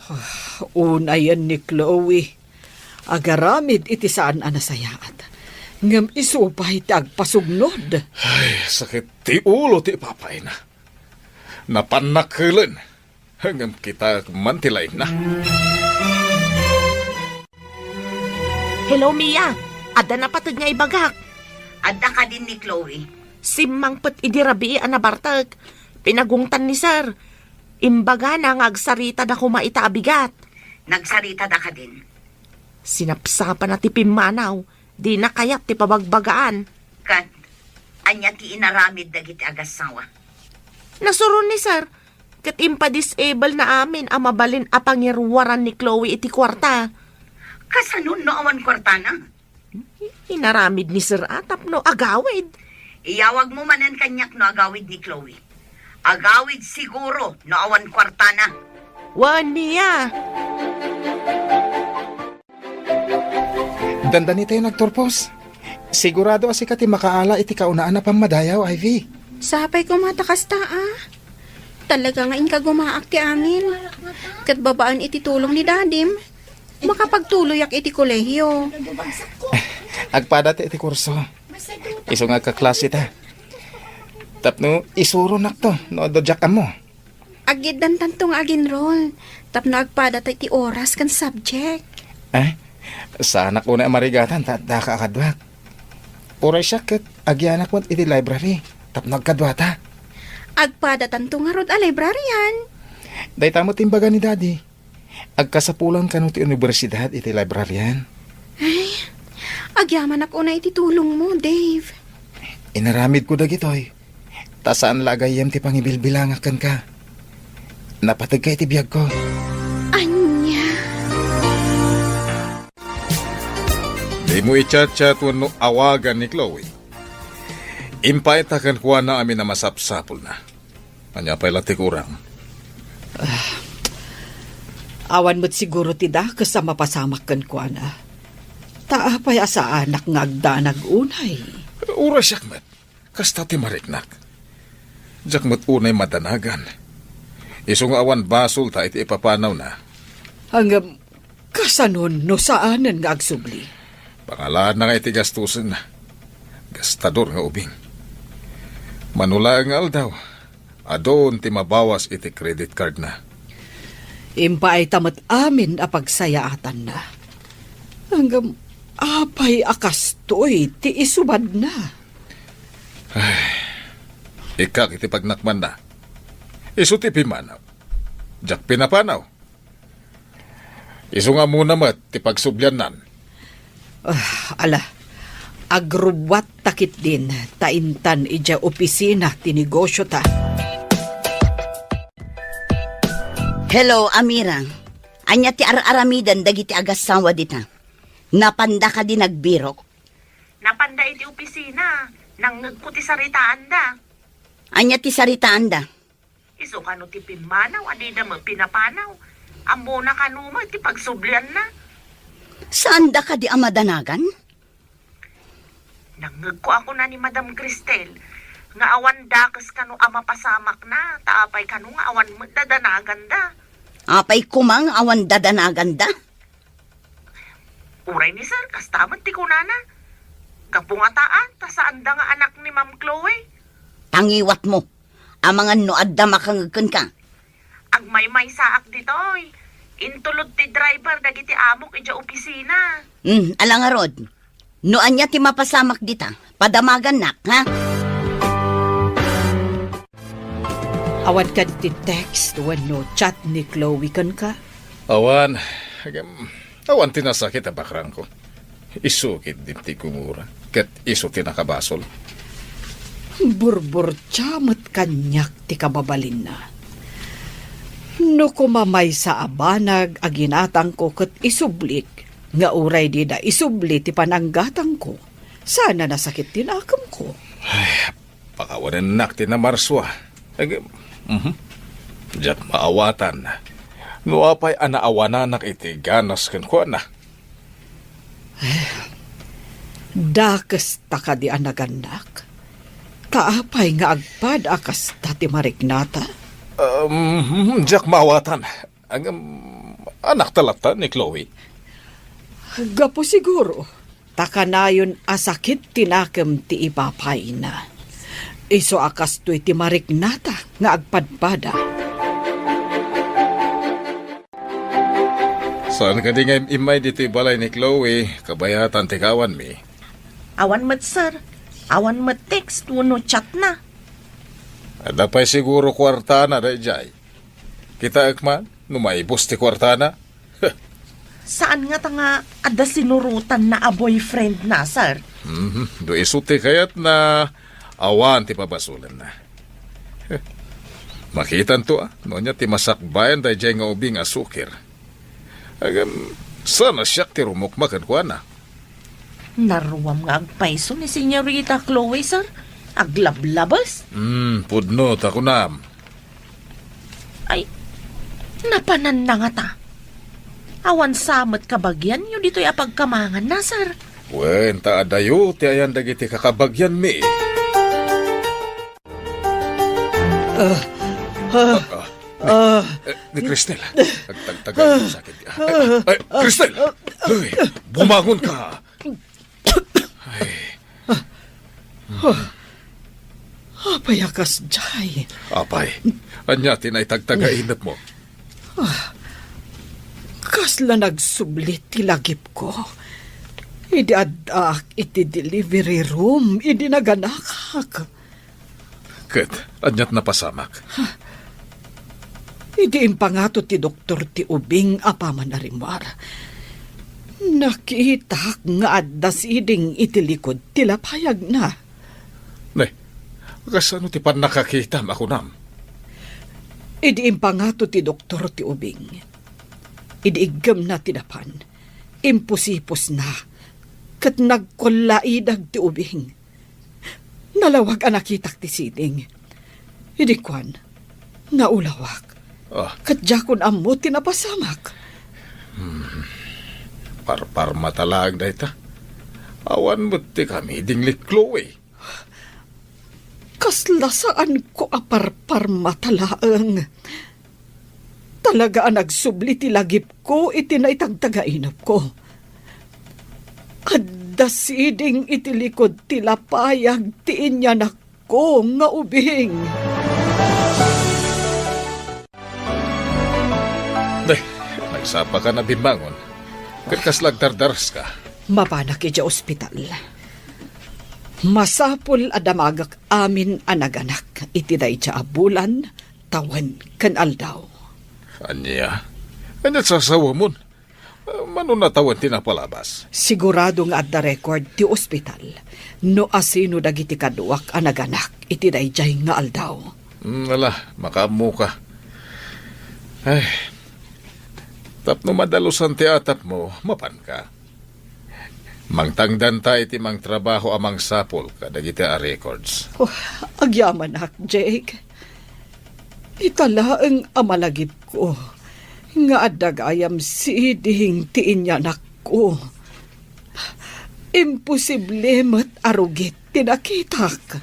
Unayan ni Chloe. Agaramid iti saan anasayaat. Ngam isupay ti agpasugnod. Ay, sakit ti ulo ti papay na. Napanakilan. Hanggang kita mantilay na. Hello, Mia. Ada na patag nga ibagak. Adda ka din ni Chloe. Simang pat idirabi anabartag. Pinagungtan ni sir. Imbaga na nga agsarita da kumaita abigat. Nagsarita da ka din. Sinapsapan na ti pimanaw. Di na kayat ti pabagbagaan. Kat, anya ti inaramid dagiti agasawa. Nasuron ni sir. Kat impa-disable na amin ang mabalin a pangirwaran ni Chloe iti kwarta. Kasanon no awan kwartana? Inaramid ni sir atap no agawid. Iyawag mo manan kanyak no agawid ni Chloe. Agawid siguro no awan kwartana. Wan, Mia. Dandan tayo nagturpos. Sigurado asi ka ti makaala iti kaunaan na pamadayaw, Ivy. Sapay ko matakas ta Talaga nga inka gumaak ti amin. Kat babaan iti tulong ni Dadim. Makapagtuloyak iti kolehiyo. Agpada ti iti kurso. Iso nga kaklase ta. Tapno isuro nakto, no dojak mo. Agidan tantong aginroll. Tapno agpada ta iti oras kan subject. Sana ko na marigatan da ka akadwak. Oray siya kat agyanak mo iti library. Tapno agkadwata. Agpada tanto nga rod a librarian. Day tamo timbaga ni Daddy. Agkasapulan ka ti universidad iti librarian. Agyaman ako na iti tulong mo, Dave. Inaramid ko dagitoy. Ta saan lagayem ti pangibilbilangakan ka. Napatag ka iti biyag ko. Anya. Di mo i-chat-chat no awagan ni Chloe. Impaitakan kuha na amin na masapsapol na. Anya pa'y latik urang. Awan mo't siguro tida kasama pasamak kan ko na. Taapay asa anak nga agdanag unay. Ura siyakmat. Kasta ti mariknak. Jakmat unay madanagan. Isong awan basol ta iti ipapanaw na. Hanggang kasanon no saanan nga agsubli. Pangalaan na nga iti gastusin na. Gastador nga ubing. Manula ang aldaw. Adon ti mabawas iti credit card na. Impa ay tamat amin a pagsayaatan na. Hanggang apay akastoy ti isubad na. Ikak iti pagnakman na. Isu ti pimanaw. Jak pinapanaw. Isu nga muna mat ti pagsubyanan. Ala, agrubwat takit din taintan ija opisina ti negosyo ta. Hello, Amira. Anya ti aramidan dagiti agasawa dita. Napanda ka din nagbirok. Napanda iti opisina. Nang nagkuti saritaan da. Anya ti saritaan da. Iso kano ti pimanaw, adi da mo pinapanaw. Ambo na kanuma ti pagsublian na. Saan da ka di amadanagan? Nangag ko ako na ni Madam Cristel. Nga awan dakas kano ama pasamak na. Taapay kano nga awan mo dadanagan da. Apay kumang awan dadanagan da. Uray ni sir, kastaman ti kunana. Kapungataan, tasaan da nga anak ni Ma'am Chloe. Tangiwat mo. Amangan no adda makangagkan ka. Agmay-may saak ditoy. Intulod ti driver dagiti amok ija opisina. Ala nga rod. No anya ti mapasamak dita. Padamagan nak, ha? Awan ka ti text no chat ni Chloe kan ka. Awan. Awan tinasakit a bakrang ko. Isukit din ti kumura. Kat iso tinakabasol. Burbur tiyamot kanyak ti kababalin na. No kumamay sa abanag aginatang ko kat isublik. Nga uray di da isubli ti pananggatang ko. Sana nasakit tinakam ko. Ay, pakawanan nak ti na marswa. Diyak maawatan. Nuapay anaawanan iti ganas ken kuana. Dakes ta ka di anaganak. Kaapay nga agpad akas tati marignata. Jack mawatan. Ang anak talata ni Chloe. Gapo siguro. Takanayon asakit tinakem ti ipapay na. Iso akas to iti marignata nga agpadpada. Saan ka di nga imay dito balay ni Chloe, kabayatan tikawan mi. Awan mat, sir. Awan mat text, wano chat na. Ada pa'y siguro kwartana da jay. Kita akman, numaibos ti kwartana. Saan nga tanga ada sinurutan na a boyfriend na, sir? Do isuti kayat na awan ti pabasulan na. Makitan to nonya ti masakbayan da jay nga ubing asukir. Agam, sana siya ti rumukmakan ko na. Naruwam nga agpaiso ni Senyorita Chloe, sir. Aglablabas. Pudno, takunam. Ay, napanan na nga ta. Awan samat kabagyan, yun dito'y apagkamangan na, sir. Wen, taadayo, ti ayan dagiti kakabagyan mi. Ni Cristel, nagtagtagal mo sa akin. Ay, Cristel! Ay, bumangon ka! Apay akas jay. Apay, anya tinay tagtagainat mo. Kasla nagsublit ti lagip ko. Idi adak iti delivery room. Idi naganakak. Ket, anyat napasamak. Idi impangato ti doktor ti ubing apaman na rimwar. Nakita nga addas iding itilikod tilapayag na. Nay, kasano ti pan nakakita makunam? Idi impangato ti doktor ti ubing. Idi igam na tinapan. Imposipos na. Kat nagkulaidag ti ubing. Nalawag ang nakitak ti siding. Idi kwan, naulawak. Kat jakon amo tinapasamak. Parpar matalag da ita. Awan mo ti kami dinglik Chloe. Kasla saan ko aparpar matalaang. Talaga ang nagsubli ti lagip ko iti naitagtagainap ko. Adda siding itilikod ti lapayag ti inyanak ko nga ubing. Day, nagsapa ka na bimbangon. Katkaslag dardaras ka. Mapanak ija ospital. Masapul adamagak amin anaganak iti dayja abulan tawan kan aldaw. Anya? Anyat sasawa mo? Mano natawan tinapalabas? Sigurado nga adda record ti ospital no asino dagiti kaduak anaganak iti dayjay nga aldaw. Wala, makamu ka. Ay, tapno madalusan ti atap mo, mapan ka. Mangtangdan ta iti mang trabaho amang sapol kadagiti a records. Oh, agyaman ak, Jake. Italaang amalagip ko. Nga adagayam siding ti inyanak ko. Imposible mat arugit tinakitak.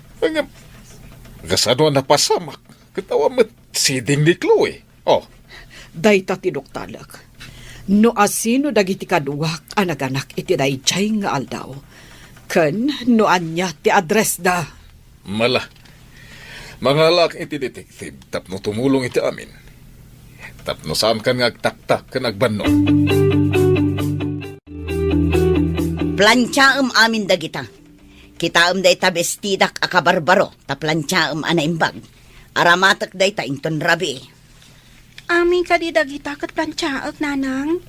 Kasano napasamak? Katawa mat siding ni Chloe. Oh, Dayta tinuktalak. No asino dagiti kaduak anaganak iti dayjay nga aldaw. Ken no anya ti address da. mala. Mangalak iti detective tapno tumulong iti amin. Tapno saan kan ngagtaktak kan agbanno. Plantsaam amin dagita. Kitaam day ta bestidak akabarbaro ta plantsaam anaimbag. Aramatak day ta inton rabi. Amin ka di dagita kat plantsaak, nanang.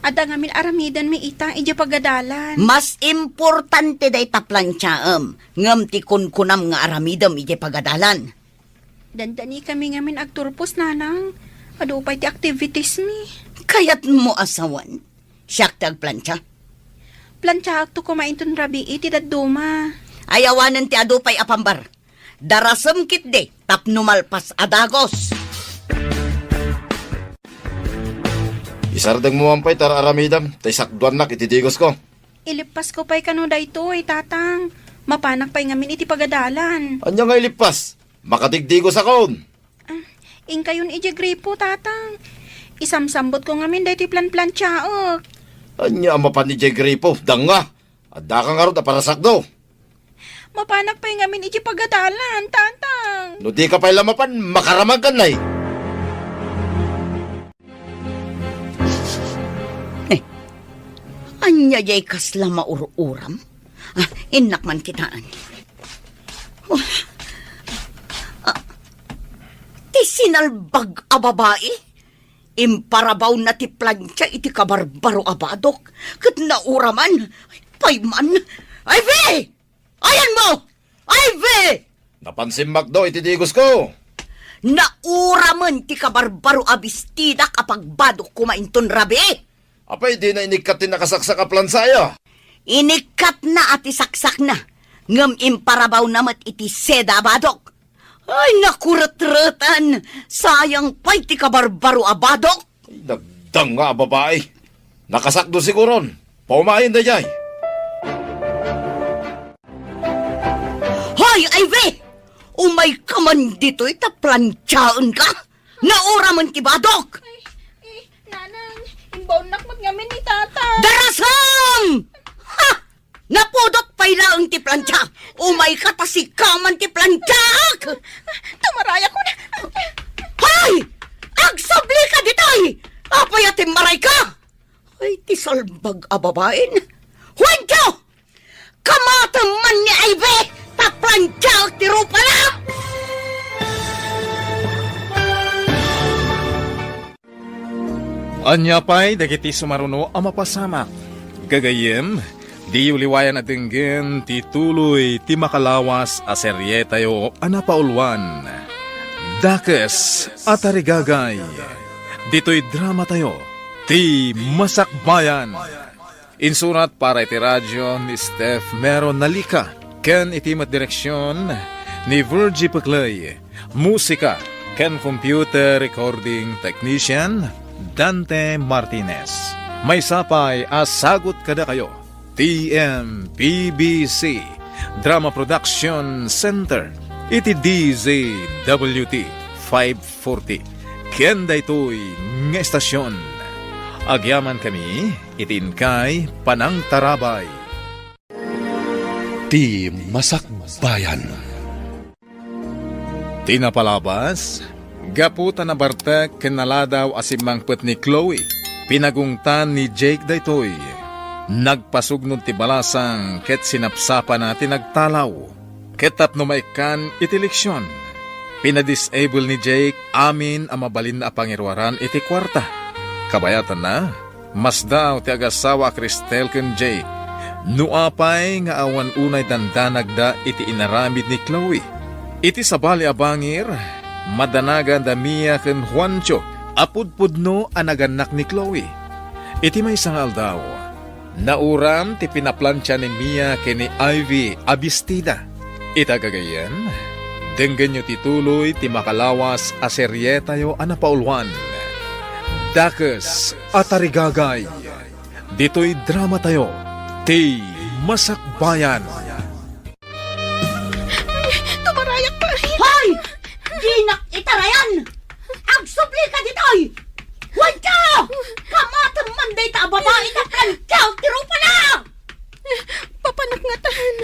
Ada ngamin aramidan mi ita, ija pagadalan. Mas importante day ta plantsaam. Ngam ti kunkunam nga aramidam ije pagadalan. Dandani kami ngamin agturpos, nanang. Adupay ti activities mi. Kayat mo asawan. Siyak tag plantsa. Plantsaak to kumainton rabi iti daduma. Ayawanan ti adupay apambar. Darasam kit de tapno malpas adagos. Sardang mo ampay tara aramidam, tay sakduan nak itidigos ko. Ilipas ko pa'y kano dayto tatang. Mapanak pa'y ngamin iti pagadalan. Anya nga ilipas, makatigdigos akon. Ing kayon iti gripo, tatang. Isamsambot ko ngamin dayto plan-plan tsaok. Anya mapan ni Jay Gripo, danga. Adda ka nga ron para sakdo. Mapanak pa'y ngamin iti pagadalan, tatang. No di ka pa'y lamapan, makaramag ka na eh. Anya jay kasla maururam? Inak man kitaan. Ti sinalbag a babae? Imparabaw na ti plancha iti kabarbaro abadok. Kat nauraman, payman. Ay, ve! Ayan mo! Ay, ve! Napansin Magdo, itidigos ko. Nauraman ti kabarbaro abistida kapag badok kumainton rabi. Apay di na inikatin nakasaksak a plan saya. Inikat na at isaksak na. Ngam imparabaw namat iti seda abadok. Ay, nakurat-ratan. Sayang pa'y ti kabarbaro abadok. Ay, nagdang nga babae. Nakasakdo siguron. Paumahin na jay. Hoy, Ivy! Umay ka man dito'y taplansyaon ka. Naura man ti badok. Nanang, imbaw nak ngamin ni tatang. Darasam! Ha! Napudot pa'y laang ti plansya. Umay ka tasikaman ti plansyak. Tumaraya ko na. Hoy! Agsabli ka dito'y! Apay ating maray ka! Ay, ti salbag a babaen. Huwento! Kamatang man ni Ivy! Taplansyak ti rupa na! Anya pa'y dagiti sumaruno ang mapasamak. Gagayem, di uliwayan at dinggin ti tuloy ti makalawas a serye tayo anapaulwan. Dakes at arigagay. Dito'y drama tayo, ti Masakbayan. Insurat para iti radyo ni Steph Meron Nalika. Ken itimat direksyon ni Virgie Paclay. Musika, ken computer recording technician Dante Martinez. May sapay asagot kada kayo. TMPBC Drama Production Center. Iti DZWT 540. Kenda ito'y nga estasyon. Agyaman kami, itinkay Panang Tarabay. Ti Masakbayan. Tinapalabas, gaputa na bartek kinaladaw asimangpet ni Chloe. Pinagungtan ni Jake daytoy. Nagpasugnon ti balasang ket sinapsapa na tinagtalaw. Ketap no maikan iti leksyon. Pinadisable ni Jake amin ang mabalin na pangirwaran iti kwarta. Kabayatan na, mas daw ti agasawa Cristel ken Jake. Nuapay nga awan unay dandanagda iti inaramid ni Chloe. Iti sabali abangir, madanagan da Mia ken Juancho, apudpudno anaganak ni Chloe. Iti may sangal daw, nauram ti pinaplansya ni Mia ken ni Ivy abistida. Itagagayan, denggan nyo tituloy ti makalawas a serye tayo anapaulwan. Dakes at arigagay, dito'y drama tayo, ti Masakbayan. Tumarayak pa. Hoy! Ginak itarayan! Agsubli ka dito'y! Huwag ka! Kamatang manday ta babae ka plansyaw! Tirupa na! Papanak nga tahan.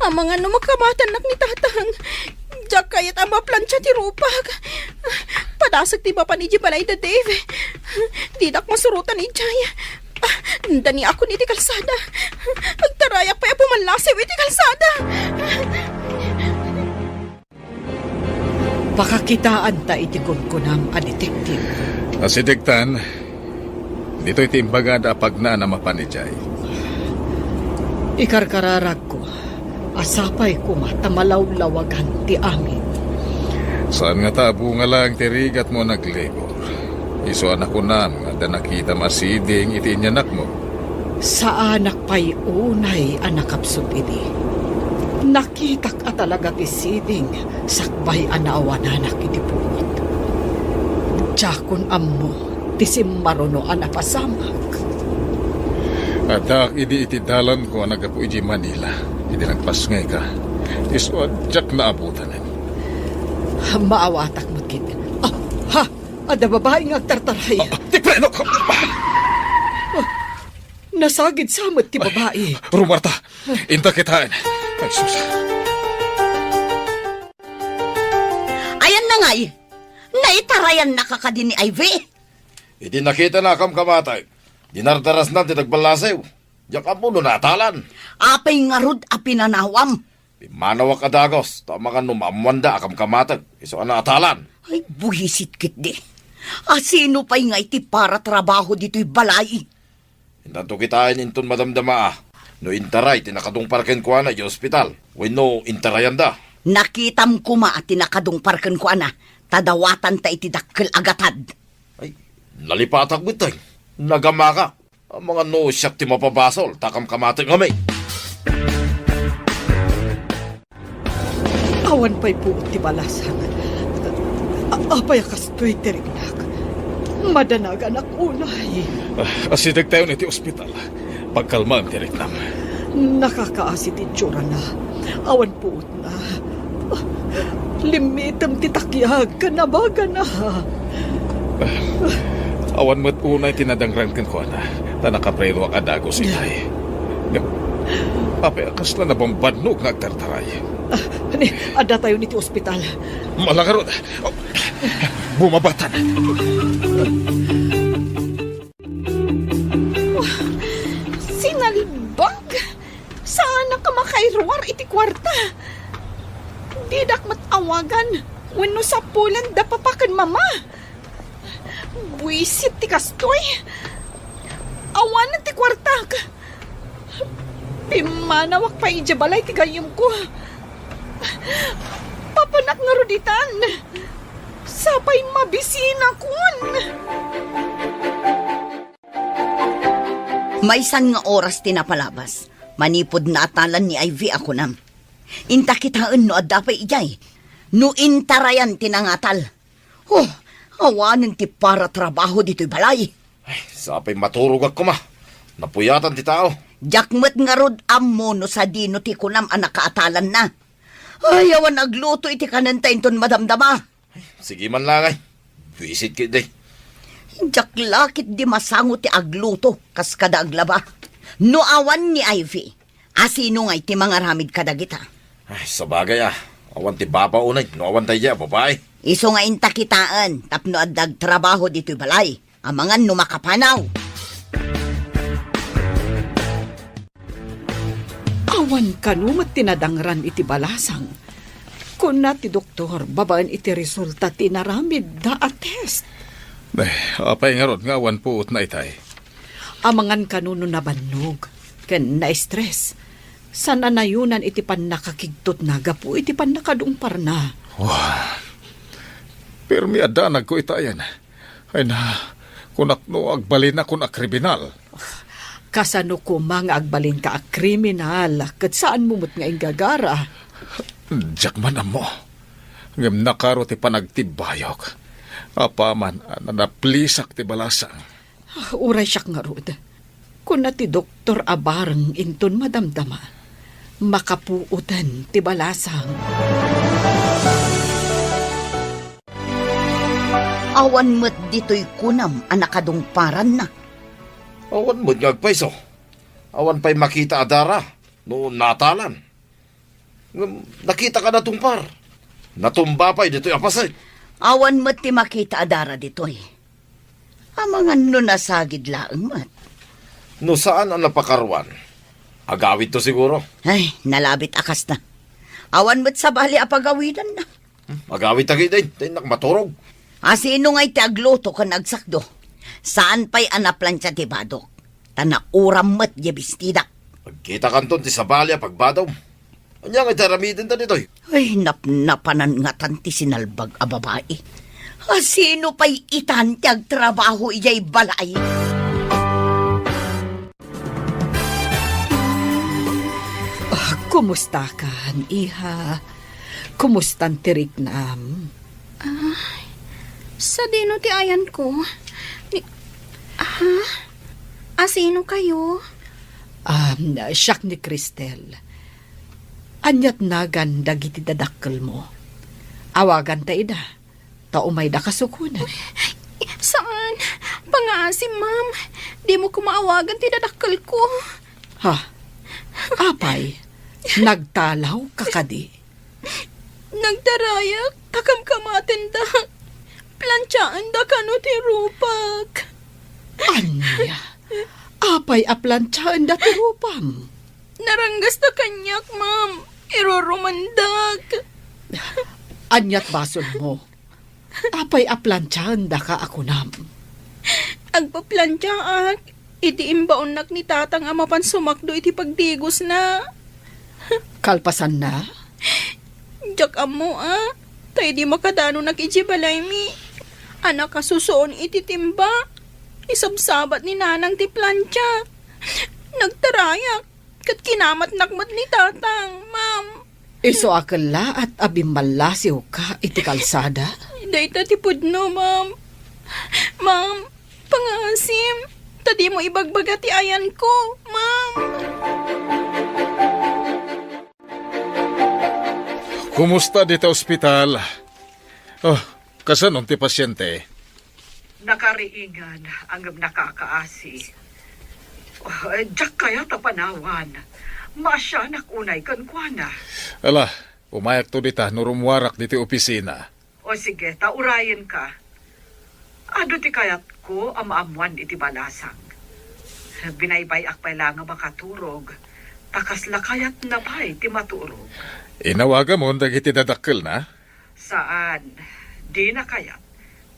Ang mga numakamatan nak ni tatang. Diyak kayat ang maplansya ti rupag. Padasag ti bapa ni Jibalay da Dave. Didak masurutan ni Jaya. Dani ako ni ti kalsada. Agtarayak pa pumanlasiw iti kalsada. Pakakitaan ta iti kunkunam a detektiv. Asidegtan, dito'y timbagada pag na mapanijay. Ikarkararag ko, asapay ko matamalaw-lawagan ti amin. Saan nga tabo nga lang tirigat mo naglibor? Isuan ako nam nga da nakita masiding iti inyanak mo. Sa anak pa'y unay anakapsog iti. Nakitak at talaga ti siding sakbay anaawan anak iti puot. Tiyakon ammo, ti si marunoan na pasamak. Adak, idi itidalan ko ang nagapu iji Manila. Idi nagpasngay ka. Iswad, jak na abutan. Maawatak mo kit. Ha! Ada babae nga agtartaray. Tipreno ka! Nasagid samot ti babae. Rumarta, inta kitain. Ay, sus. Ayan na nga eh. Naitarayan na kakadin ni Ivy. Iti nakita na kam kamatay. Dinardaras na tinagbalasay. Diyak ang puno natalan. Apay nga rod a pinanawam. Manawak adagos. Tama ka numamwanda akam kamatag. Iso ang natalan. Ay, buhisit kit di. Sino pa'y nga iti para trabaho dito'y balay? Hintanto kitain inton madamdama ah. No intaray, tinakadong parken ko na yung ospital. When no, intarayan da. Nakitam kuma at tinakadong parken ko na. Tadawatan ta iti dakkel agatad. Ay, nalipatag bitay. Nagama ka. Ang mga no siyak ti mapabasol. Takam kamatag kami. Awan pa'y puot ti balasan. Apay kastoy tirignak. Madanag anak unay. Asidag tayo na iti ospital. Pagkalma ang tirik nam. Nakakaasi ti tsura na. Awan puot na. Limitam ti takyag. Kanabaga na. Awan mo't unay tinadangran kan ko na. Tanakaprelo ang adagos itay. Apay akas na nabambadnog nga agtartaray. Ada tayo niti ospital. Malakarod. Bumabatan. Sinalbag? Saan ka makairuar iti kwarta? Didak matawagan. Wano sa pulan da papakan mama. Buisit ti kastoy. Awan ti kwarta. Pimanawak pa ijabalay ti gayom ko. Papanak nga ruditan. Sapay mabisina kun. Maysan nga oras tinapalabas. Manipod na atalan ni Ivy ako nam. Inta kitaan no adapay ijay. No intarayan tinangatal. Oh, awanan ti para trabaho dito'y balay. Ay, sapay maturog ako ma. Napuyatan ti tao. Jakmet nga rod ammo no sa dino ti kunam ang nakaatalan na. Ay, awan agluto iti kanantayin ton madamdama. Sige man lang ay. Visit kit day. Jak lakit di masango ti agluto kas kada aglaba. No awan ni Ivy. Asino nga iti mga ramid kadagita. Ay, sabagay ah. Awan ti baba unay. No awan tayo babae. Iso nga inta kitaan tapno adag trabaho dito'y balay. Ang mga numakapanaw. Awan kanumat tinadangran iti balasang. Kung na ti doktor, babaan iti resulta tinaramid da attest. Apay nga rod nga awan puot na itay. Amangan kanuno na bannog. Ken na-stress. Sana nayunan iti pan nakakigtot na gapu iti pan nakadungpar na. Pero mi adanag ko itayan. Ay na, kunak no agbalin na kunak kriminal. Kasano ko mga agbalin ka kriminal, kat saan mumut nga ingagara? Diyak man mo. Ngam nakaro ti panagtibayok. Apaman, naplisak ti balasang. Uray siyak nga rod. Kung na ti doktor abarang inton madamdama, makapuutan ti balasang. Awan met dito'y kunam ang nakadungparan na. Awan mo ngagpaiso. Awan pa'y makita adara. No natalan. Nakita ka na tumpar. Natumba pa'y dito'y apasay. Awan met ti makita adara dito'y. Amangan no nasagid laeng mat. No saan ang napakarwan? Agawid to siguro. Ay, nalabit akas na. Awan met sa bali apagawidan na. Agawid tagi din. Tayo nakmaturog. Asino nga'y ti agluto ka nagsakdo. Saan pa'y anaplansya ti badok? Tanauram met di bistidak. Pagkita kanton ti sabalya pagbadaw. Anya nga itaramidin ta dito'y. Ay, napnapanan nga tanti sinalbag a babae. Asino pa'y itan ti agtrabaho iyay balay? Kumusta ka, iha? Kumustan tirik nam? Sa dino ti ayan ko. Sino kayo? Siyak ni Cristel. Anyat nagan dagiti dadakkel mo. Awagan ta ida. Ta umay da kasukunan. Saan? Pangasim, ma'am. Di mo ko maawagan tinadakal ko. Ha? Apay, nagtalaw kakadi. Nagdarayak, takam kamatin da. Plantsaan da kano ti rupak. Anya? Apay aplantsaan dati rupam. Naranggas na kanyak, ma'am. Irorumandag. Anyat basol mo. Apay aplantsaan da ka ako nam. Agpaplantsaak. Iti imbaonak ni tatang amapan sumakdo iti pagdigos na. Kalpasan na? Jak amo Tay di makadano nakiji balay mi. Anak kasusoon iti timba. Isabsabat ni nanang ti plantsa. Nagtarayak. Kat kinamat nakmat ni tatang, ma'am. Iso akala at abimalasiw ka iti kalsada? Dayta ti pudno, ma'am. Ma'am, pangasim. Tadi mo ibagbaga ti ayan ko, ma'am. Kumusta dito ospital? Oh, kasanon ti pasyente? Nakariingan ang nakakaasi. Diyak kaya tapanawan. Masya nakunay kankwana. Ala, umayak to dita nurumwarak diti opisina. O sige, taurayin ka. Ado ti kayat ko amaamuan iti balasang. Binaybayak pa lang nga makaturog. Takas lakayat na pa'y ti maturog. Inawaga mo dagiti dadakkel na? Saan? Di na kayat.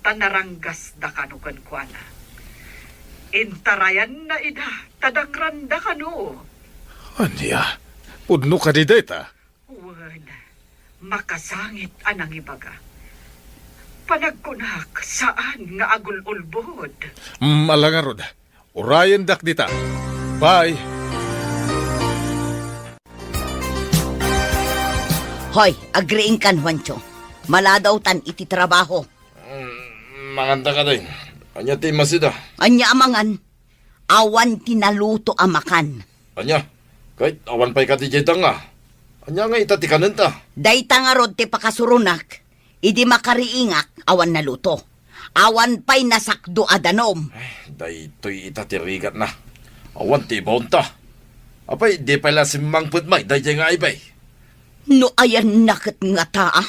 Tanaranggas da kanukan kuana. Intarayan na ida. Tadakran da kanu. Anya, pudno ka di data? Uwan, makasangit anang ibaga. Panagkunak saan nga agul-ulbod. Malangarod, urayan dak dita. Bye! Hoy, agreeing kan, Juancho. Maladaw tan iti trabaho. Manganta ka din. Anya ti masida. Anya amangan, awan tinaluto amakan. Anya, kahit awan pa'y katijita nga. Anya nga itatikanan ta. Dayta nga rod ti pakasurunak, idi makariingak awan naluto. Awan pa'y nasakdo adanom. Daytoy itatirigat na. Awan ti baon ta. Apay, di pala si Mang Pudmay, dayjay nga ibay. No ayan nakit nga taa,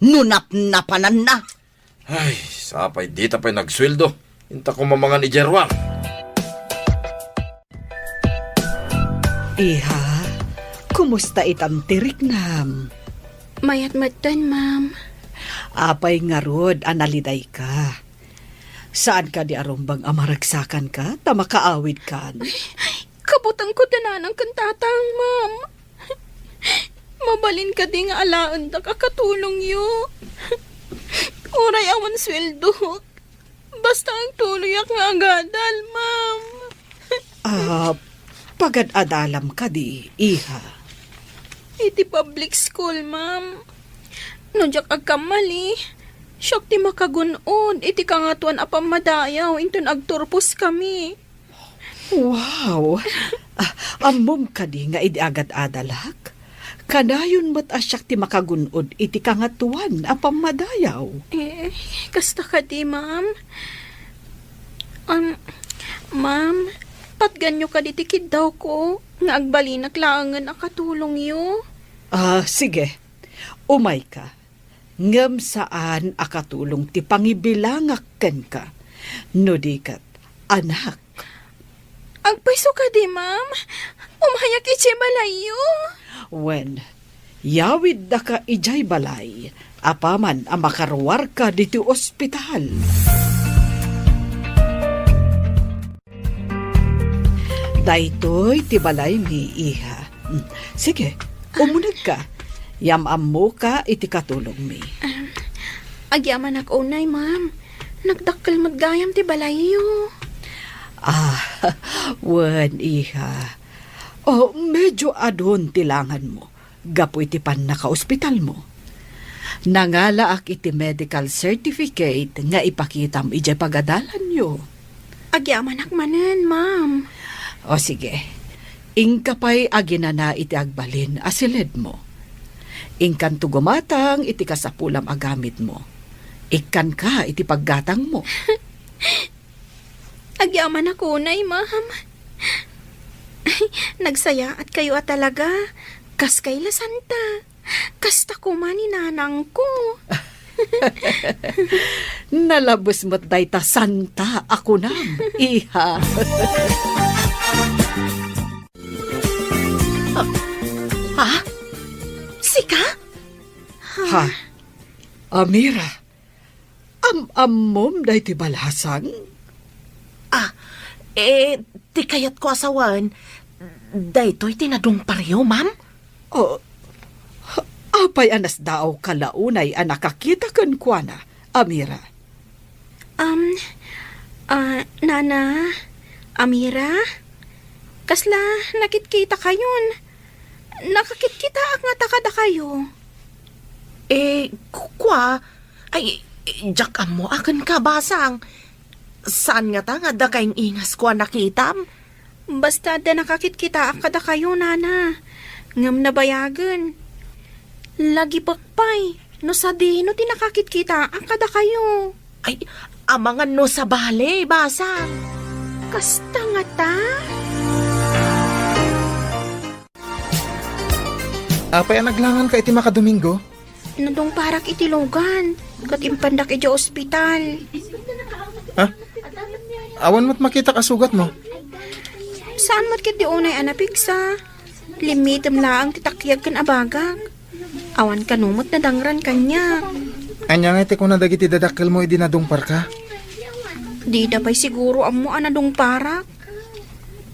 nunap-napanan na. Ay, sapay di ta pa'y nagsweldo. Inta ko mamangan ni Jerwang. Iha, kumusta itantirik nam? Mayat-matan, ma'am. Apay nga rod, analiday ka. Saan ka di arumbang amaragsakan ka? Tamakaawid ka. Kabutang ko dananang kantatang, ma'am. Mabalin ka di nga alaan da kakatulong yo. Uray awan sweldo. Basta ang tuloyak nga agadal, ma'am. Pagad-adalam ka di, iha. Iti public school, ma'am. No jak agkamali. Syok ti makagunod. Iti kangatuan apam madayaw. Intun agturpos kami. Wow! Amom ka di nga idi agad-adalak. Kanayon mo't asyak ti makagunod iti kangatuan apam madayaw. Kasta ka di, ma'am. Ma'am, patganyo ka di tikid daw ko. Nga agbalinak laangan akatulong yo. Sige. Umay ka. Ngam saan akatulong ti pangibilangak ken ka. No dikat, anak. Agpaiso ka di, ma'am. Umayak iti balayo. Wen, yawid da ka ijay balay. Apaman ang makarwar ka diti ospital. Daytoy ti balay mi iha. Sige, umunag ka. Yamam mo ka iti katulong mi. Agyaman ak unay, ma'am. Nagdakkel magayam ti balayo. Wen iha. Medyo adon tilangan mo. Gapo iti pan naka-ospital mo. Nangala ak iti medical certificate nga ipakitam iti pagadalan nyo. Agyaman akmanan, ma'am. O sige, ingka pa'y aginana iti agbalin asilid mo. Ingkan tugumatang iti kasapulam agamit mo. Ikan ka iti paggatang mo. Agyaman ako na, ma'am. Nagsaya at kayo at talaga. Kas kay La Santa. Kasta ko man ninanang ko. Nalabos mo't dayta santa ako nam, iha. Ha? Sika? Ha? Amira, am-ammom dayti balasang? Ti kayat ko asawan, daytoy tinadong pareho, ma'am? O, apay anas daw kalaunay ang nakakita kan kuana, Amira. Nana, Amira, kasla nakitkita kayon. Nakakitkita nga takada kayo. Kukwa, jak mo akan ka basang. Saan nga ta nga da kayong ingas ko nakitam? Basta da nakakitkita kada kayo, Nana. Ngam nabayagan. Lagi bakpay. No sa di, no tinakakitkita kada kayo. Ay, amangan no sa bale, basang. Kasta nga ta? Apay naglangan ka iti makadomingo? Nadong parak itilogan. Kat impandak iti ospital. Ha? Awan mo't makita kasugat mo. Saan mo't kiti unay anapigsa? Limitem laang titakyag kan abagag. Awan kanumot na dangran kanya. Anya nga iti ko na dagiti dadakkel mo idinadungpar ka. Di dapay siguro amo anadong parak.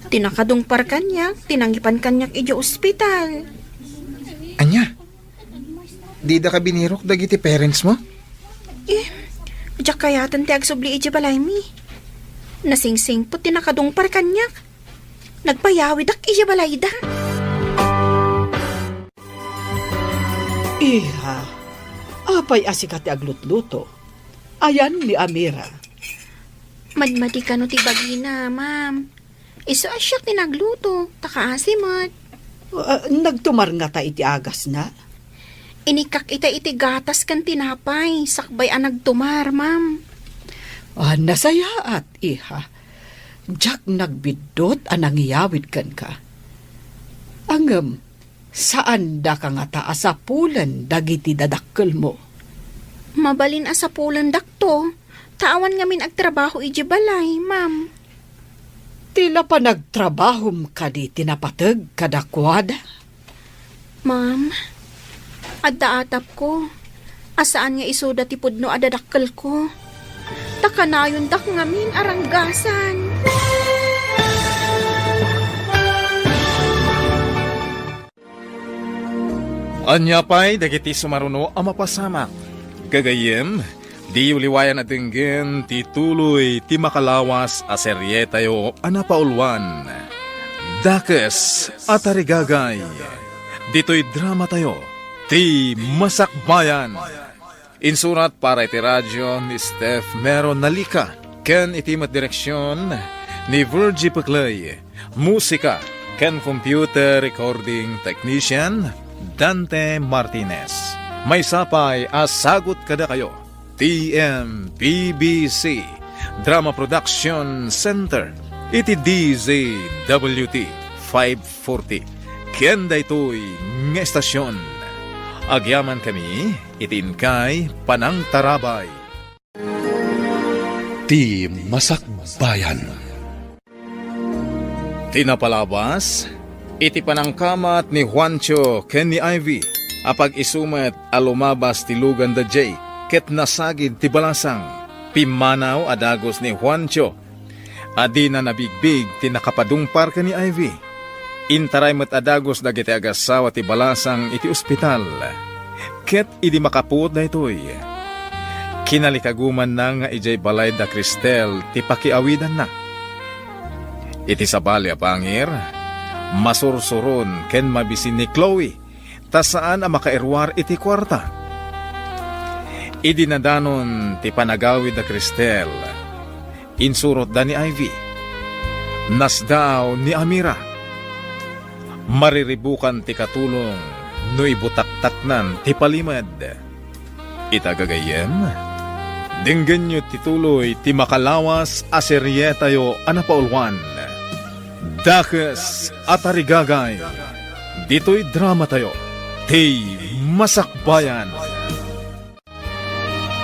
Tinakadungpar kanya, tinanggipan kanyak iti ospital. Anya? Di da ka binirok dagiti parents mo? Diyak kayatan ti agsubli iti balay mi. Nasingsing po tinakadungpar kanyak. Nagpayawidak iti balay da. Iha, apay asikati aglutluto. Ayan ni Amira. Madmadi ka no ti bagina, ma'am. Isa asyak tinagluto, takaasimot. Nagtumar nga ta iti agas na. Inikak iti gatas kan tinapay, sakbay ang nagtumar, ma'am. Nasayaat, iha. Diyak nagbidot anang iyawid kan ka. Angem, saan da ka nga taasapulan dagiti dadakkel mo? Mabalin asapulan dakto. Taan ngamin agtrabaho iji balay, ma'am. Tila pa nagtrabahom ka di tinapatag kadakwada. Ma'am, adda atap ko. Asaan nga isoda ti pudno adadakkel ko. Takanayon dak ngamin aranggasan. Anya pa'y dagiti sumaruno ang mapasamak. Gagayem, di uliwayan at tinggin ti tuloy ti makalawas a serye tayo anapaulwan. Dakes at arigagay. Dito'y drama tayo, ti Masakbayan. Insurat para iti radyo ni Steph Meron Nalika. Ken itimat direksyon ni Virgie Paclay. Musika ken computer recording technician Dante Martinez. May sapay asagot kada kayo. TMPBC Drama Production Center. Iti DZWT 540. Kenda ito'y nga estasyon. Agyaman kami, itinkay Panang Tarabay. Ti Masakbayan. Tinapalabas, iti panangkamat ni Juancho ken ni Ivy, apag isumet alumabas ti lugan da Jay, ket nasagid ti balasang, pimanaw adagos ni Juancho, adi na nabigbig ti nakapadungpar ka ni Ivy. Intaray met adagos dagiti agasawa ti balasang iti ospital, ket idi makaput da itoy. Kinalikaguman na nga ijay balay da Cristel ti pakiawidan na. Iti sabali a pangir, masursuron ken mabisin ni Chloe, ta saan ang makairwar iti kwarta. Idinadanon ti panagawid da Cristel, Insurot da ni Ivy. Nasdaaw ni Amira. Mariribukan ti katulong no ibutaktaknan ti palimad. Itagagayem, dinggan nyo tituloy ti makalawas aseryetayo anapaulwan. Dakes at arigagay, dito'y drama tayo, ti Masakbayan.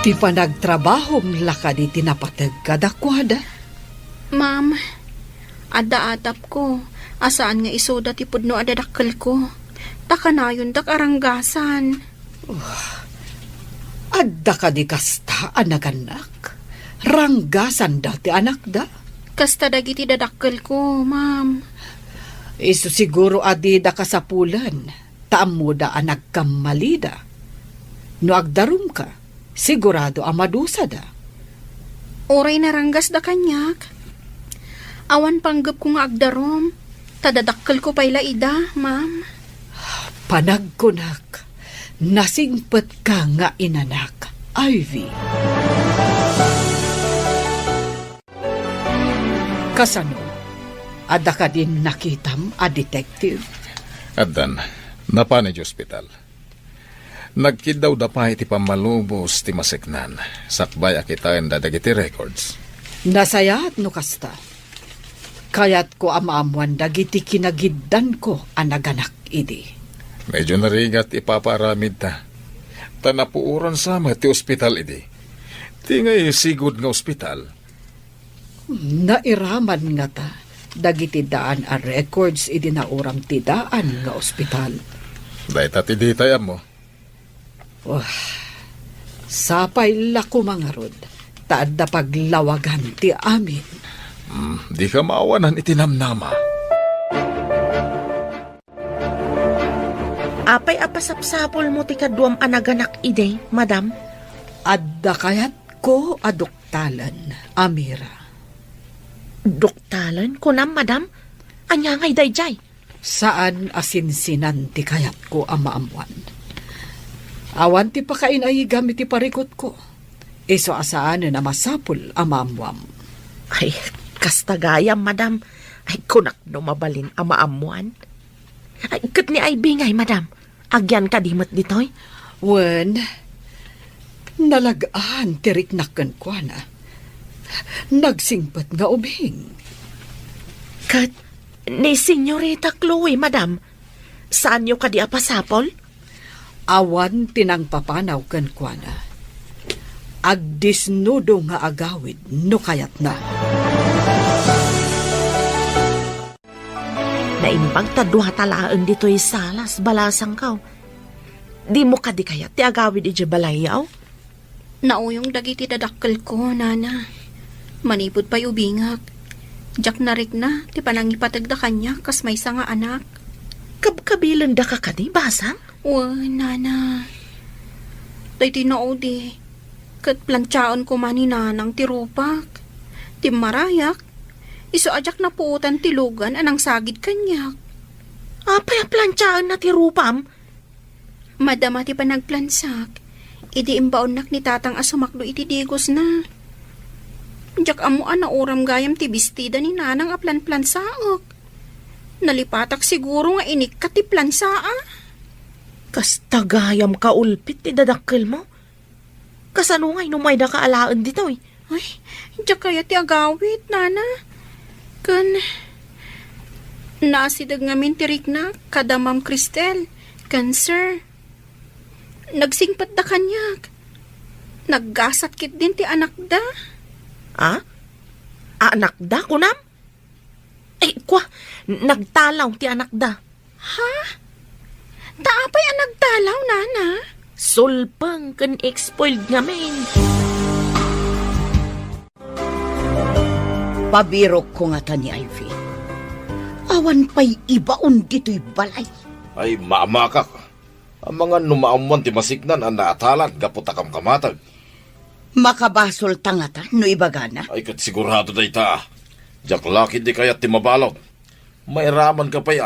Ti panagtrabahom lakad iti napatag kadakwada. Ma'am, ada-atap ko. Asaan nga isoda ti pudno adadakkel ko. Takanayon dak aranggasan. Adda ka di kasta anaganak. Ranggasan dati anak da. Kasta dagiti dadakkel ko, ma'am. Isu siguro adi da kasapulan. Taam mo da anak kamalida. No agdarum ka, sigurado amadusa da. Oray naranggas da kanyak. Awan panggap ko nga agdarom. Tadadakkel ko payla ida, ma'am. Panagkunak, nasingpet ka nga inanak, Ivy. Kasano, ada ka din nakitam a detective? Addan, napanay di ospital. Nagkidaw da pa iti pamalubos ti masiknan. Sakbay akitain da dagiti records. Nasayat no kasta. Kayat ko amaamuan dagiti kinagiddan ko anaganak idi. Medyo narigat ipaparamid ta. Tanapuuran sama ti ospital idi. Ti ngay sigud nga ospital. Nairaman nga ta, dagiti daan a records idi nauram ti daan nga ospital. Dahil tati ditayam mo. Sapay lako mga rod, taad na paglawagan ti amin. Di ka maawanan itinamnama. Apay apasapsapol mo ti kaduam anaganak ide, madam? Adda kayat ko adoktalan, Amira. Doktalan? Kunam, madam? Anya ngay dayjay? Saan asinsinan ti kayat ko amaamuan? Awan ti pakain ay gamit ti parikot ko. Iso asaan na masapul amaamuam. Ay, kastagayam, madam. Ay, kunak no mabalin amaamuan. Ay, kat ni ay bingay, madam. Agyan ka dimot ditoy? Wen, nalagaan tirik nakan kwa na. Nagsingpat nga ubing. Kat, ni Senyorita Chloe, madam. Saan nyo ka di apasapol? Awan tinang papanaw kan kwa na. Agdisnudo nga agawid no kayat na. Naimbang tadwa talaan dito'y salas, balasang kaw. Di mo ka di kaya ti agawid iti balayaw? Nauyong dagiti dadakkel ko, nana. Manipod pa'y ubingak. Jak narik na, ti panangipatag da kanya, kas may nga anak. Kabkabilan da ka kani, basang? Nana. Tay tinao di. Kat plantsaon ko man ni nanang ti rupak. Ti marayak. Iso ajak na puutan ti lugan anang sagid kanyak. Apay a plantsaan na ti rupam? Madama ti panagplansak. Idi imbaon nak ni tatang asumakdo iti digos na. Jak amuan na oram gayam ti bestida ni nanang a plansaok. Nalipatak siguro nga inik ka ti plansaa. Kas tagayam ka ulpit ti dadakkel mo. Kasano ngay numay da kaalaan ditoy? Ay, jak kaya ti agawit, nana. Kan, nasidag ngamin tirik na, kada Ma'am Cristel, kan sir. Nagsingpat da kanyak. Naggasat kit din ti anak da. Ah? Anak da, kunam? Ay, kwa, nagtalaw ti anak da. Ha? Taapay ang nagtalaw, nana? Sulpang kan exploiled ngamin. Pabirok ko nga ta ni Ivy. Awan pa'y ibaon dito'y balay. Ay, maamakak. Ang mga numaamuan ti masiknan ang naatalan, gaputakam kamatag. Makabasol tangata no ibagana. Ay, kat sigurado da ita. Jak lakid di kayat ti mabalot. Mairaman ka pa'y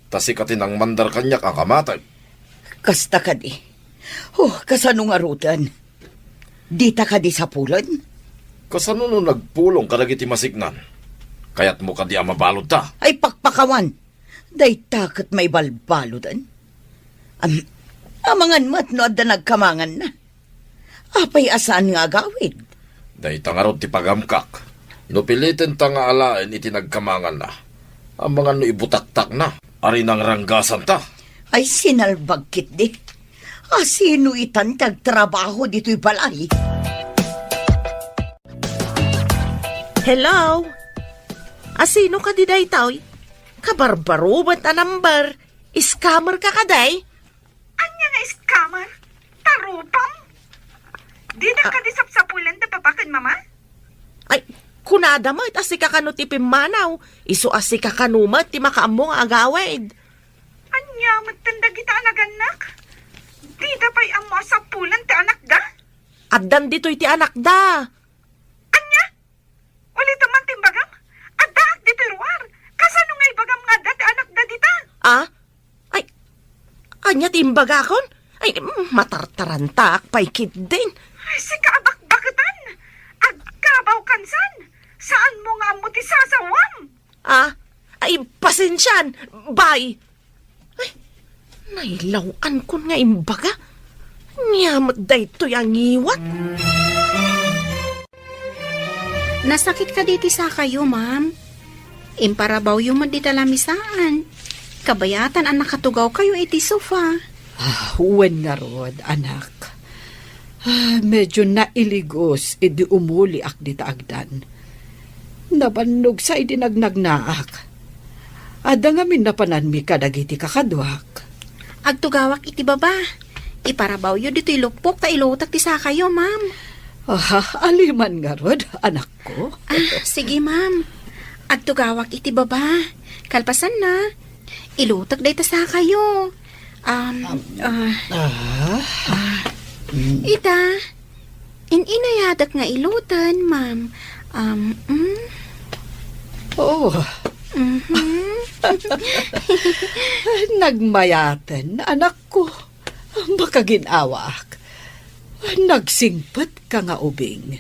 tasikatin ang mandar kanyak ang kamatag. Kasta ka di. Kasano nga rutan? Dita ka di sa pulan? Kasano no nagpulong ka dagiti masignan? Kaya't mo ka di mabalod ta. Ay pakpakawan. Day takot may balbaludan. Amangan mat no adda nagkamangan na. Apay asaan nga gawid? Day tangarot ti pagamkak. No pilitin ta nga alain iti nagkamangan na. Ang mga no ibutaktak na. Ari nang ranggasan ta. Ay sinalbagkit di. Sino itan tagtrabaho dito'y balay? Hello? Asino ka di day taoy? Kabarbarubat a number. Scammer ka kaday? Anya nga scammer? Tarupam? Di na ka disapsapulan na papakan, mama? Ay, kunada mo, it asi ka kanu ti pimanaw. Isu asi ka kanumat, ti makaamong agawid. Anya, magtanda kita anaganak? Di da pa'y amo sa pulan ti anak da? Addan dito'y ti anak da. Anya? Ulit naman timbagam? Adaak di tiruar? Kasano nga'y bagam nga da ti anak da dita? Ah? Ay, anya timbaga kon? Ay, matartarantak pa'y kid din. Ay, si kaabak-bakatan! Agkabaw kansan! Saan mo nga mo ti sasawam? Ah? Ay, pasensyan. Bye. Ay, nailawan ko nga imbaga. Niyamot da ito yung iwat. Nasakit ka diti sa kayo, ma'am. Imparabaw yung madidalamisaan. Kabayatan ang nakatugaw kayo iti sofa. Huwan nga rod, anak. Medyo nailigos, idi umuli ak di taagdan. Nabannog sa idinagnagnaak. Ada nga minapanan mi kadagiti kakadwak. Agtugawak iti baba. Iparabaw yun dito ilupok ta ilotak ti sa kayo, ma'am. Aliman nga rod, anak ko. Sige, ma'am. Agtugawak iti baba. Kalpasan na. Ilutak day ta sa kayo. Ita, inayadak nga ilutan, ma'am. Oh, nagmayaten, anak ko. Baka ginawak. Nagsingpet ka nga ubing.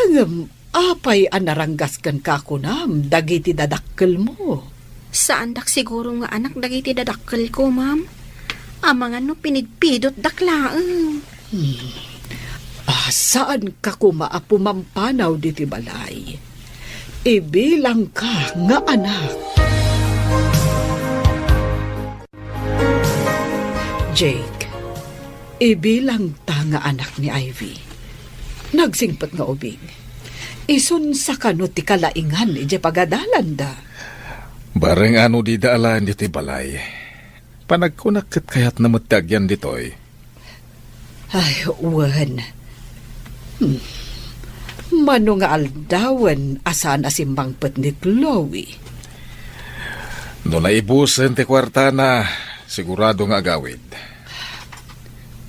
Hangam, apay anaranggas kan kakunam, dagiti dadakkel mo. Saan dak siguro nga anak dagiti dadakkel ko, ma'am? Amangan no pinigpidot daklaang. Saan ka kumaapumampanaw diti balay? Ibilang ka nga anak. Jake, ibilang ta nga anak ni Ivy. Nagsingpat nga ubing. Isun sa kano ti kalaingan ije pagadalan da. Bareng ano di daalan diti balay. Panagkunakit kayat na matagyan ditoy. Ay, uwan. Mano nga aldawan asan asimbang pet ni Chloe. No naibusen ti kwarta na, sigurado nga agawid.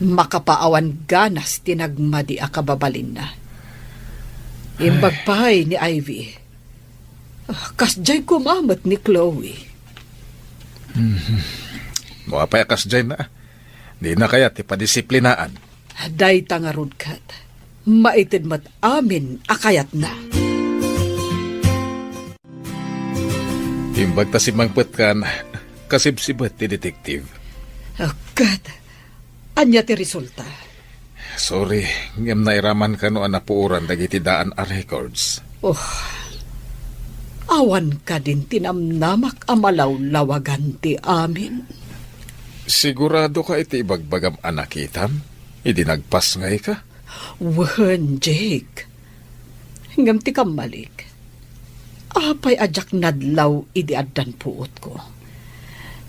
Makapaawan ganas tinagmadi a kababalin na. Imbagpay ni Ivy. Kasjay kumamat ni Chloe. Muapay akas dyan na. Di na kaya ti padisiplinaan. Day tangarod kat. Maitid mat amin akayat na. Imbag ta si mangpet kan, kasibsibat ti detektive. Kat, anya ti resulta. Sorry, ngam nairaman ka no anapuuran dagiti daan a records. Awan ka din tinamnamak amalawlawagan ti amin. Sigurado ka iti ibagbagam anakitam? Idinagpas ngay ka? Wan, Jake. Ngam ti kamalik. Apay ajak nadlaw idi addan puot ko.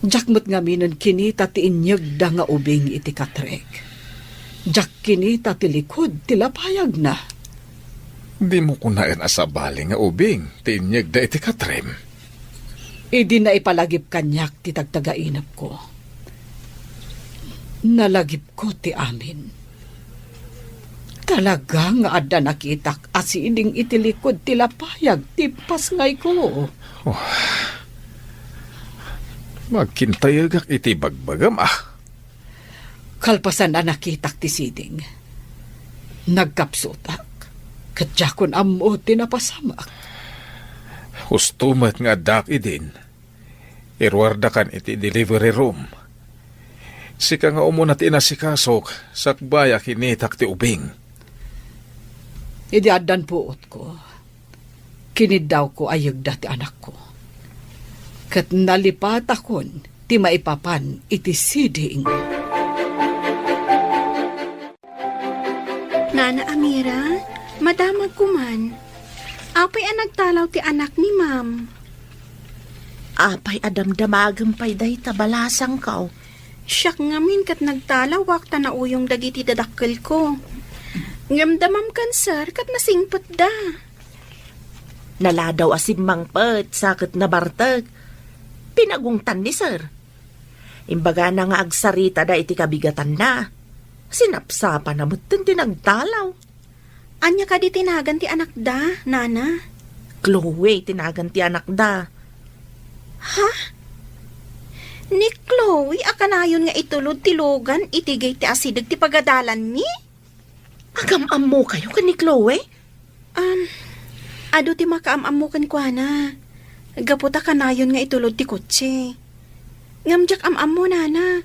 Jak mo't ngaminan kinita ti inyag da nga ubing iti katrek. Jak kinita ti likod ti lapayag na. Di mo kunain asabali nga ubing, ti inyag da iti katrem. Idi na ipalagip kanyak ti tagtagainap ko. Nalagip ko ti amin. Talaga nga adda nakitak asiling itilikod ti lapayag ti pasngay ko. Magkintayagak iti bagbagam Kalpasan na nakitak ti siding. Nagkapsutak. Kadya kon amo tinapasamak. Hustumat nga dak idin. Irwarda kan iti delivery room. Sika nga umunat inasikasok, sakbaya kinitak ti ubing. Idiadan puot ko. Kinidaw ko ayag dati anak ko. Kat nalipat akon, ti maipapan iti siding. Nana Amira, madamag kuman. Apay ang nagtalaw ti anak ni ma'am. Apay adamdamagam pay day tabalasang kao. Siyak ngamin kat nagtalawak ta na uyong dagiti dadakkel ko. Ngamdamam kan sir kat nasingpot da. Naladaw asim mangpet sakit na bartag. Pinagungtan ni sir. Imbaga na nga agsarita da iti kabigatan na. Sinapsapa na mutin tinagtalaw. Anya ka di tinagan ti anak da, nana? Chloe, tinagan ti anak da. Ha? Ni Chloe, akanayon nga itulod ti Logan, itigay ti asidag ti pagadalan mi? Agam-am mo kayo ka ni Chloe? Ado ti makaam-am mo kan kwa na. Gaputa kanayon nga itulod ti kotse. Ngamjak am-am mo, nana.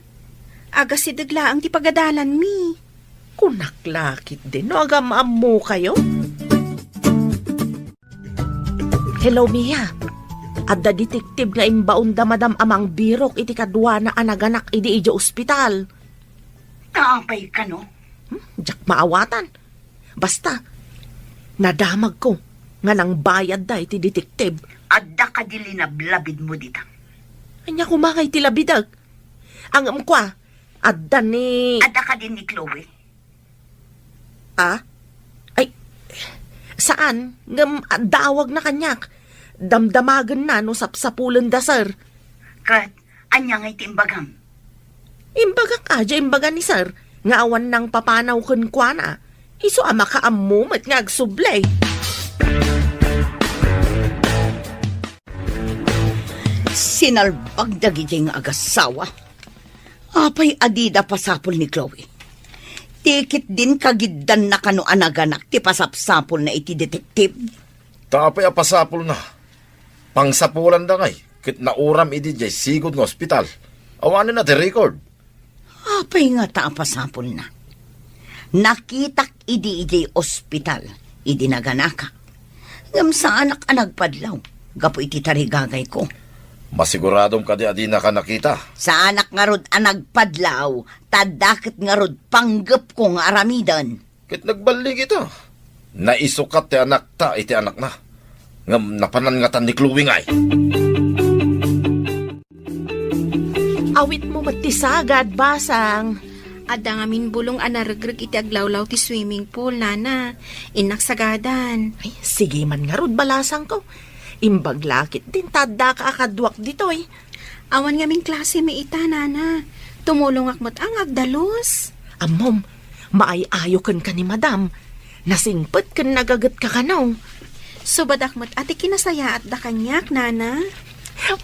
Aga sidagla ang ti pagadalan mi. Kunaklakit din, no? Agam-am mo kayo? Hello, Mia. Adda detektive nga imbaon da madam amang birok iti kadwa na anaganak idi ijo ospital. Kaapay ka, no? Jak maawatan. Basta, nadamag ko nga nang bayad da iti detektive. Adda ka dilinablabid mo dita. Anya kumangay ti labidag. Ang amkwa, adda ni... Adda ka din ni Chloe. Ah? Ay, saan? Ngam, dawag na kanyak. Damdamagan na no sapsapulan da, sir. Kat, anya ngay timbagam. Imbagak aja imbaga ni sir. Nga awan ng papanaw kun kwa na. Iso ama ka amumat nga agsublay. Sinalbag dagiti nga agasawa. Apay adida pasapol ni Chloe. Tikit din kagiddan na kano anaganak ti pasapsapol na iti detektive. Tapay apasapol na. Pangsapulan da ngay. Kit nauram idi jay sigod ng ospital. Awanin na ti record. Apay nga ta pasapol na. Nakitak idi ospital. Idi naganaka. Ngam sa anak anagpadlaw. Gapo iti tarigagay ko. Masiguradong ka di adi na ka nakita. Sa anak nga rod anagpadlaw. Tadakit nga rod panggap ko nga aramidan. Kit nagbalik ito. Naisukat ti anak ta iti anak na. Ngam napanangatan ni Chloe ngay. Awit mo matisagad, basang. Adda nga min bulong anaragrag iti aglawlaw ti swimming pool, nana. Inaksagadan. Ay, sige man nga rod balasang ko. Imbaglakit din tada ka akadwak ditoy. Awan nga min klase may ita, nana. Tumulong akmat ang agdalos. Amom, maayayo kan ka ni madam. Nasingpet kan nagagat ka kanaw. Subad akmat ati kinasaya at da kanyak, nana.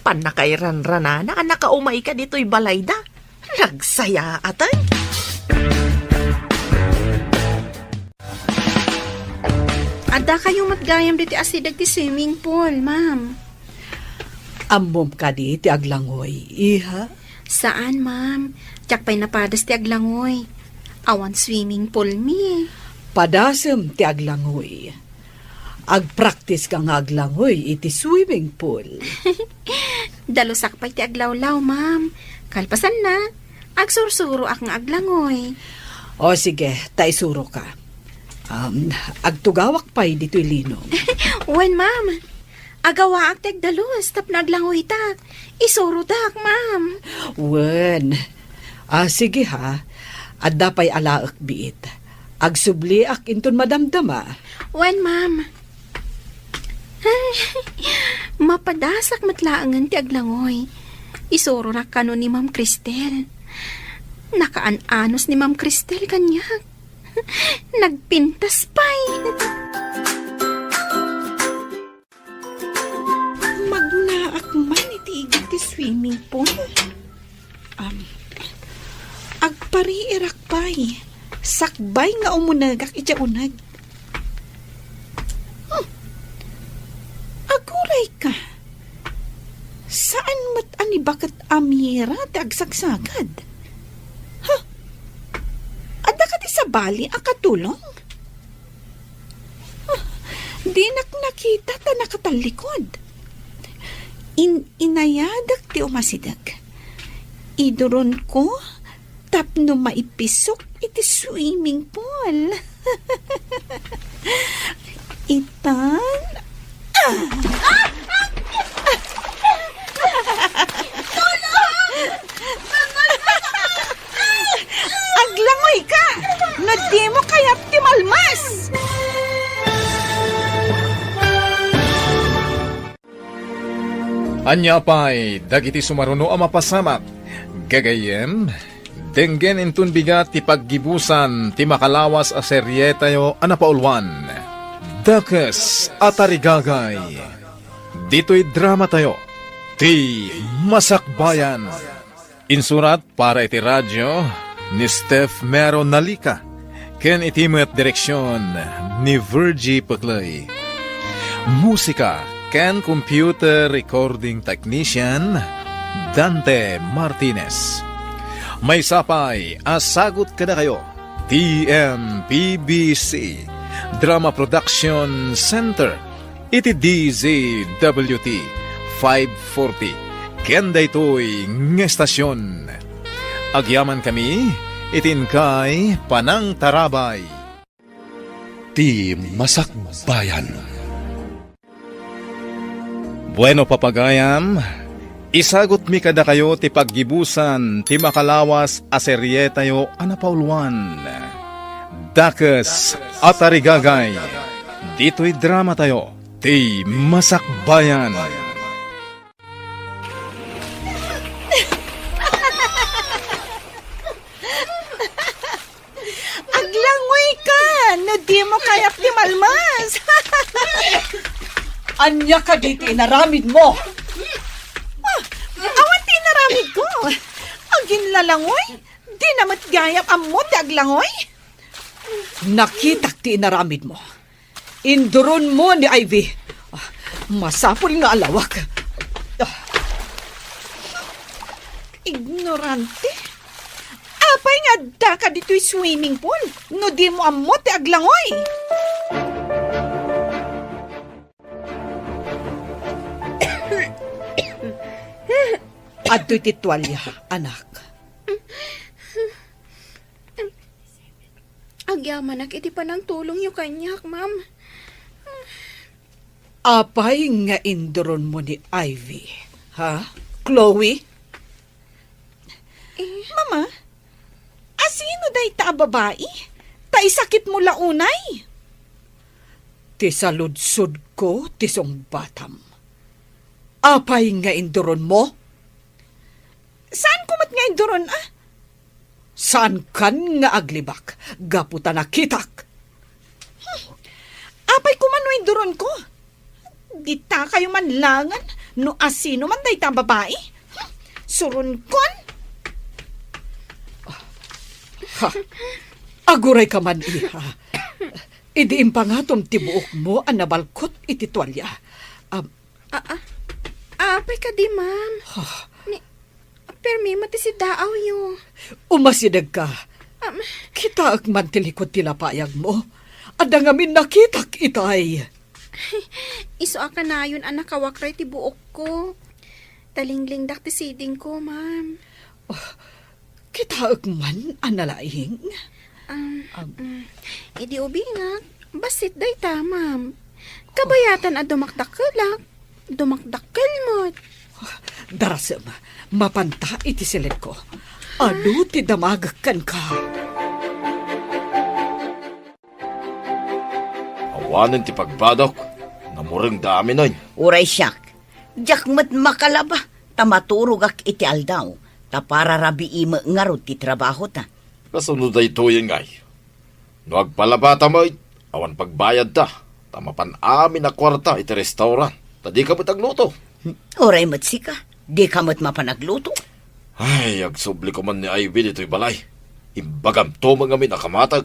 Panakairan rana na nakaumay ka dito'y balayda. Nagsaya atay. Adda kayo matgayam diti asidag ti swimming pool, ma'am. Amom ka di ti aglangoy, iha? Saan, ma'am? Tiyak pa'y napadas ti aglangoy. Awan swimming pool mi. Padasem ti aglangoy. Agpractice ka nga aglangoy iti swimming pool. Dalusak pa'y ti aglawlaw, ma'am. Kalpasan na. Agsursuro ak nga aglangoy. O sige, taisuro ka. Agtugawak pa'y dito'y linom. Wen, ma'am. Agawa ak tek dalus tap naglangoy tak. Isuro tak, ma'am. Wen. Sige ha. Adda pa'y alaak biit. Agsubli ak inton madamdama. Wen, ma'am. Mapadasak matlaangan ti aglangoy. Isuro na kano ni Ma'am Cristel. Nakaan-anos ni Ma'am Cristel kanyak. Nagpintas pa'y. Magnaak man itiigit ti swimming pool. Agpariirak pa'y. Sakbay nga umunagak iti unag. Amira ti agsagsagad. Ha? Adda ka ti sa bali ang katulong? Di nakita ta nakatalikod. Inayadak ti umasidag. Iduron ko tapno maipisok iti swimming pool. Itan. Aglangoy ka! Nadi mo kaya ti malmas! Anya pa'y dagiti sumaruno ang mapasamak. Gagayem, denggen intun bigat ti paggibusan ti makalawas a seryetayo anapaulwan. Dakes atarigagay. Dito'y drama tayo. Ti Masakbayan. Insurat para iti radyo ni Steph Mero Nalika. Ken iti met direksyon ni Virgie Paclay. Musika ken computer recording technician Dante Martinez. May sapay asagot kada kayo. TMPBC Drama Production Center. Iti DZWT 540. Kenda ito'y ngestasyon. Agyaman kami, itin kay Panang Tarabay. Ti Masakbayan. Bueno papagayam, isagot mi kada kayo ti paggibusan ti makalawas a seryetayo anapauluan. Dakes atarigagay. Dito'y drama tayo, ti Masakbayan. Aglangoy ka! Nadi mo kaya ti malmas! Anya ka dito inaramid mo. Awan ti naramid ko! Agin lalangoy? Di namat gayap ammo ti aglangoy? Nakita ti inaramid mo. Induron mo ni Ivy. Masapol nga alawak. Ignorante. Apay nga da ka dito'y swimming pool. No di mo ammo ti aglangoy. Adto'y titwalya, anak. Agyaman iti pa ng tulong yung kanyak, ma'am. Apay nga induron mo ni Ivy. Ha? Chloe? Mama, asino day ta babae? Ta isakit mo launay. Ti saludsod ko, tisong batam. Apay nga induron mo? Saan kumat nga induron Saan kan nga aglibak? Gaputa nakitak. Apay kumano induron ko? Di ta kayo manlangan no asino man day ta babae? Surun kon? Ha? Aguray ka man, iha. Idiin pa nga tom tibuok mo ang nabalkot iti tuwalya. Apay ka di, ma'am. Permi mati si daaw yo. Umasidag ka. Kita man tilikod tilapayag mo. Ada ngamin nakitak itay. Iso ka na yun anak kawakray ti buok ko. Talingling dak ti siding ko, ma'am. Kita man analaing. Idi ubi nga, basit day ta, ma'am. Kabayatan a dumakdakelak. Dumakdakel mo. Darasem, mapanta iti silit ko. Ado ti damagakan ka. Awanan ti pagbadok. Namurang dami nun. Uray siyak, jakmat makalaba, tamaturog ak iti aldaw, ta para rabi ima ngarod ti trabaho ta. Kasunod ay tuyen ngay. No agpalabata mo, awan pagbayad ta. Tamapan amin na kwarta iti restaurant. Tadi ka matagluto. Uray matsika, di ka mat mapanagluto. Ay, agsubli ko man ni Ivy dito'y balay. Imbagam to mga min nakamatag.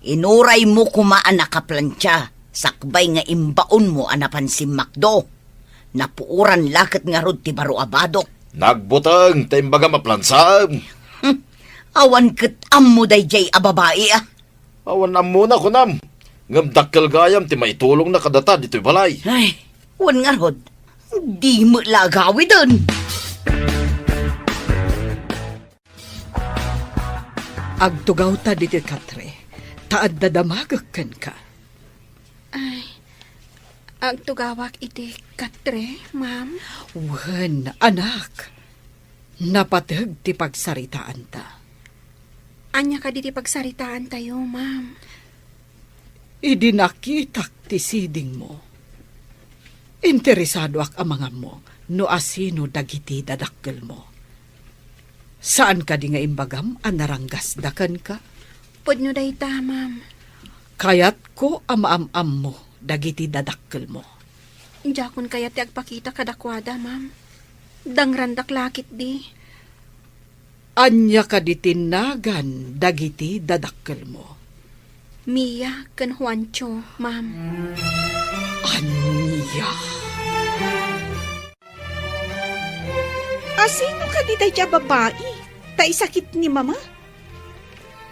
Inuray mo kumaan nakaplantya, sakbay nga imbaon mo anapan si Macdo. Napuuran lakit nga rod ti baro abadok. Nagbutang, taimbaga maplansam. Awan ket ammo dayjay a babae ah. Awan na muna ko nam. Ngam dakkel gayam ti maitulong na kadata dito'y balay. Ay, wan nga rod. Di mo lagawi dun. Agtugaw ta diti katre, taad dadamagakan ka. Ay, agtugawak iti katre, ma'am. Wen, anak, napatag ti pagsaritaan ta. Anya ka diti pagsaritaan tayo, ma'am. Idinakitak ti siding mo. Interesado ak amangan mo, no asino dagiti dadakkel mo. Saan ka di nga imbagam anaranggas dakan ka? Pudno day ta, ma'am. Kayat ko amaam-am mo dagiti dadakkel mo. Jakon kaya ti agpakita kadakwada, ma'am. Dangrandak lakit di. Anya ka di tinagan dagiti dadakkel mo. Mia ken Juancho, ma'am. Anya. Asino ka di dayjay babae? Ta isakit ni mama?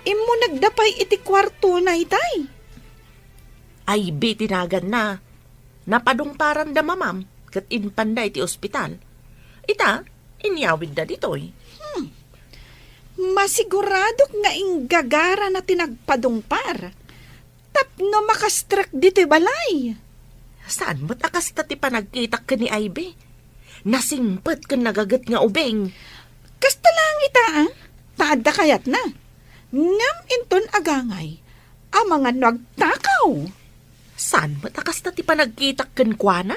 Imo nagdapay iti kwarto na itay. Ay, tinagan na. Napadungparan da mamam, kat inpanda iti ospital. Ita, inyawid da ditoy. Masigurado nga inggagara na tinagpadungpar. Tapno makastrak dito'y balay. Saan mo't akas ti panagkitak ka ni Ivy? Nasingpet ka nagagat nga ubeng. Kasta lang ita taada kayat na. Ngam inton agangay, amangan nagtakaw. Saan mo't akas ti panagkitak kan kwa na?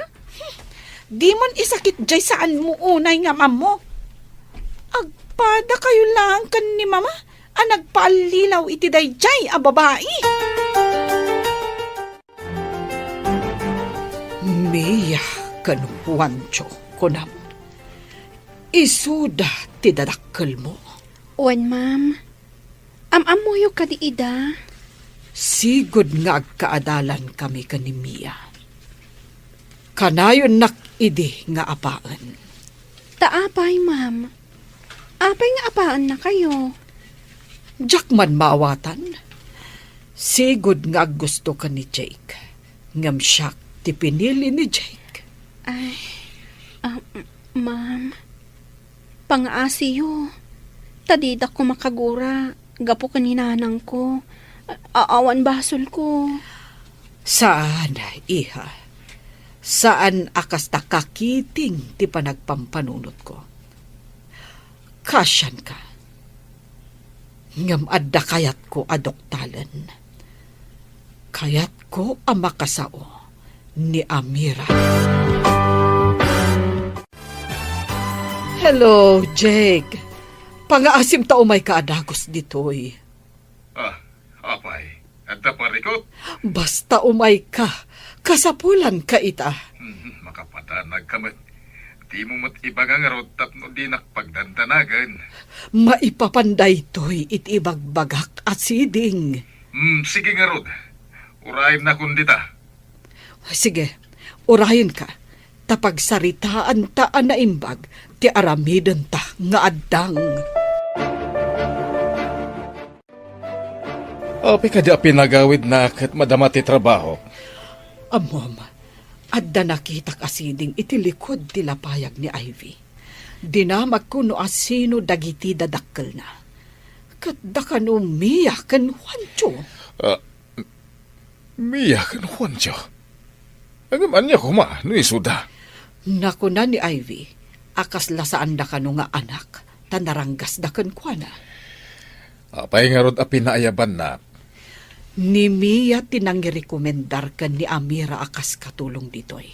Di mon isakit jay saan mo unay nga mamo. Agpada kayo lang kan ni mama, nagpaalilaw iti dayjay a babae. Mia kan Juancho kunam. Isuda ti dadakkel mo. Uwan, ma'am. Am-amuyo ka di ida. Sigod nga agkaadalan kami ka ni Mia. Kanayon nakidi nga apaan. Taapay, ma'am. Apay nga apaan na kayo. Jakman maawatan. Sigod nga gusto ka ni Jake. Ngam siya ti pinili ni Jake. Ay, ma'am. Pang-asiyo. Tadida ko makagura. Gapo kaninanang ko. Aawan basol ko. Saan, iha? Saan akas takakiting ti panagpampanunot ko? Kasyan ka. Ngam adda kayat ko adoktalan. Kayat ko amakasao ni Amira. Hello, Jake. Pangaasim ta umay ka adagos ditoy. Apay, at parikot. Basta umay ka, kasapulan ka ita. Makapatanag ka man. Di mo mat ibagang arot tapno di nakpagdantanagan. Maipapanday to'y itibagbagak at siding. Sige nga rod. Uraim na kundita. Sige, urahin ka. Tapagsaritaan ta na imbag, ti aramidan ta nga addang. Api ka di pinagawid na kat madama ti trabaho. Amom, adda nakita kasiding itilikod ti lapayag ni Ivy. Dinamag ko no asino dagiti dadakkel na. Kat da ka no Mia kan Juancho. Mia kan Juancho. Agaman niya kuma, no isuda. Naku na ni Ivy, akas lasaan da ka no nga anak, tanaranggas da kan kwa na. Apay nga rod pinaayaban na. Ni Mia tinangirekomendar ka ni Amira akas katulong ditoy.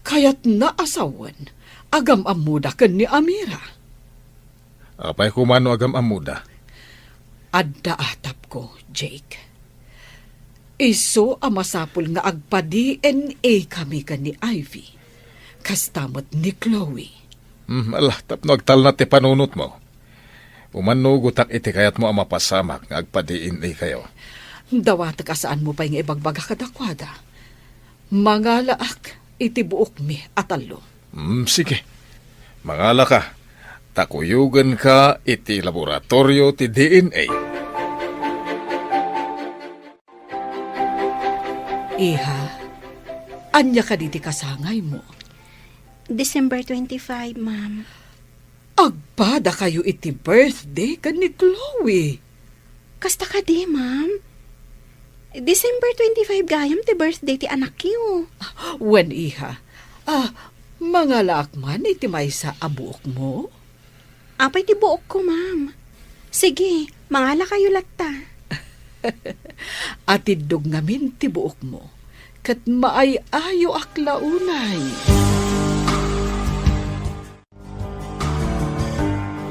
Kaya't naasawan, agam amuda ka ni Amira. Apay kumano agam amuda. Adda atap ko, Jake. Iso amasapul nga agpa-DNA kami ka ni Ivy. Kastamot ni Chloe. Alah, tapno agtal na ti panunot mo. Umanugutak iti kayat mo ang mapasamak nga agpa-DNA kayo. Dawat ka saan mo pa yung ibagbaga kadakwada. Mga laak, iti buok mi atalo. Sige. Mangala ka, takuyugan ka iti laboratorio ti DNA. Iha, anya ka diti kasangay mo. December 25, ma'am. Agpada kayo iti birthday ka ni Chloe. Kasta ka di, ma'am. December 25 gayam ti birthday ti anak kiyo. Wen iha, mga lakman iti may sa abuok mo. Apay ti buok ko, ma'am. Sige, mangala kayo latta. Atidog ngamin ti buok mo. Kat maay-ayo aklaunay.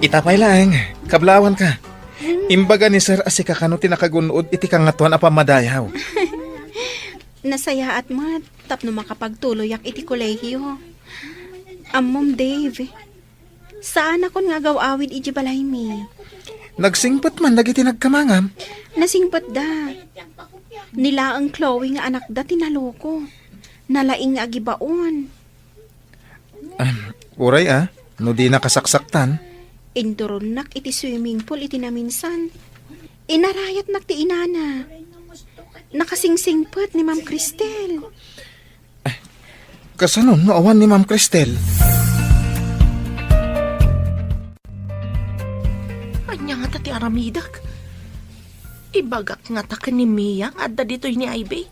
Itapay lang, kablawan ka. Imbaga ni Sir Asika kano tinakagunod iti kangatuan apa madayaw. Nasaya at mat, tapno makapagtuloyak iti kolehiyo. Mom Dave, saan ako nga gawawid iti balay mi? Nagsingpot man dagiti nagkamangam. Nasingpat da. Nila ang Chloe nga anak da tinaloko. Nalaing nga agibaon. Uray no di nakasaksaktan. Induron nak iti swimming pool iti naminsan. Inarayat nak ti inana. Nakasingsingpot ni Ma'am Cristel. Kasanon no awan ni Ma'am Cristel. Anya nga ta ti aramidag. Ibagak nga ta ni Mia nga adda dito'y ni Ivy.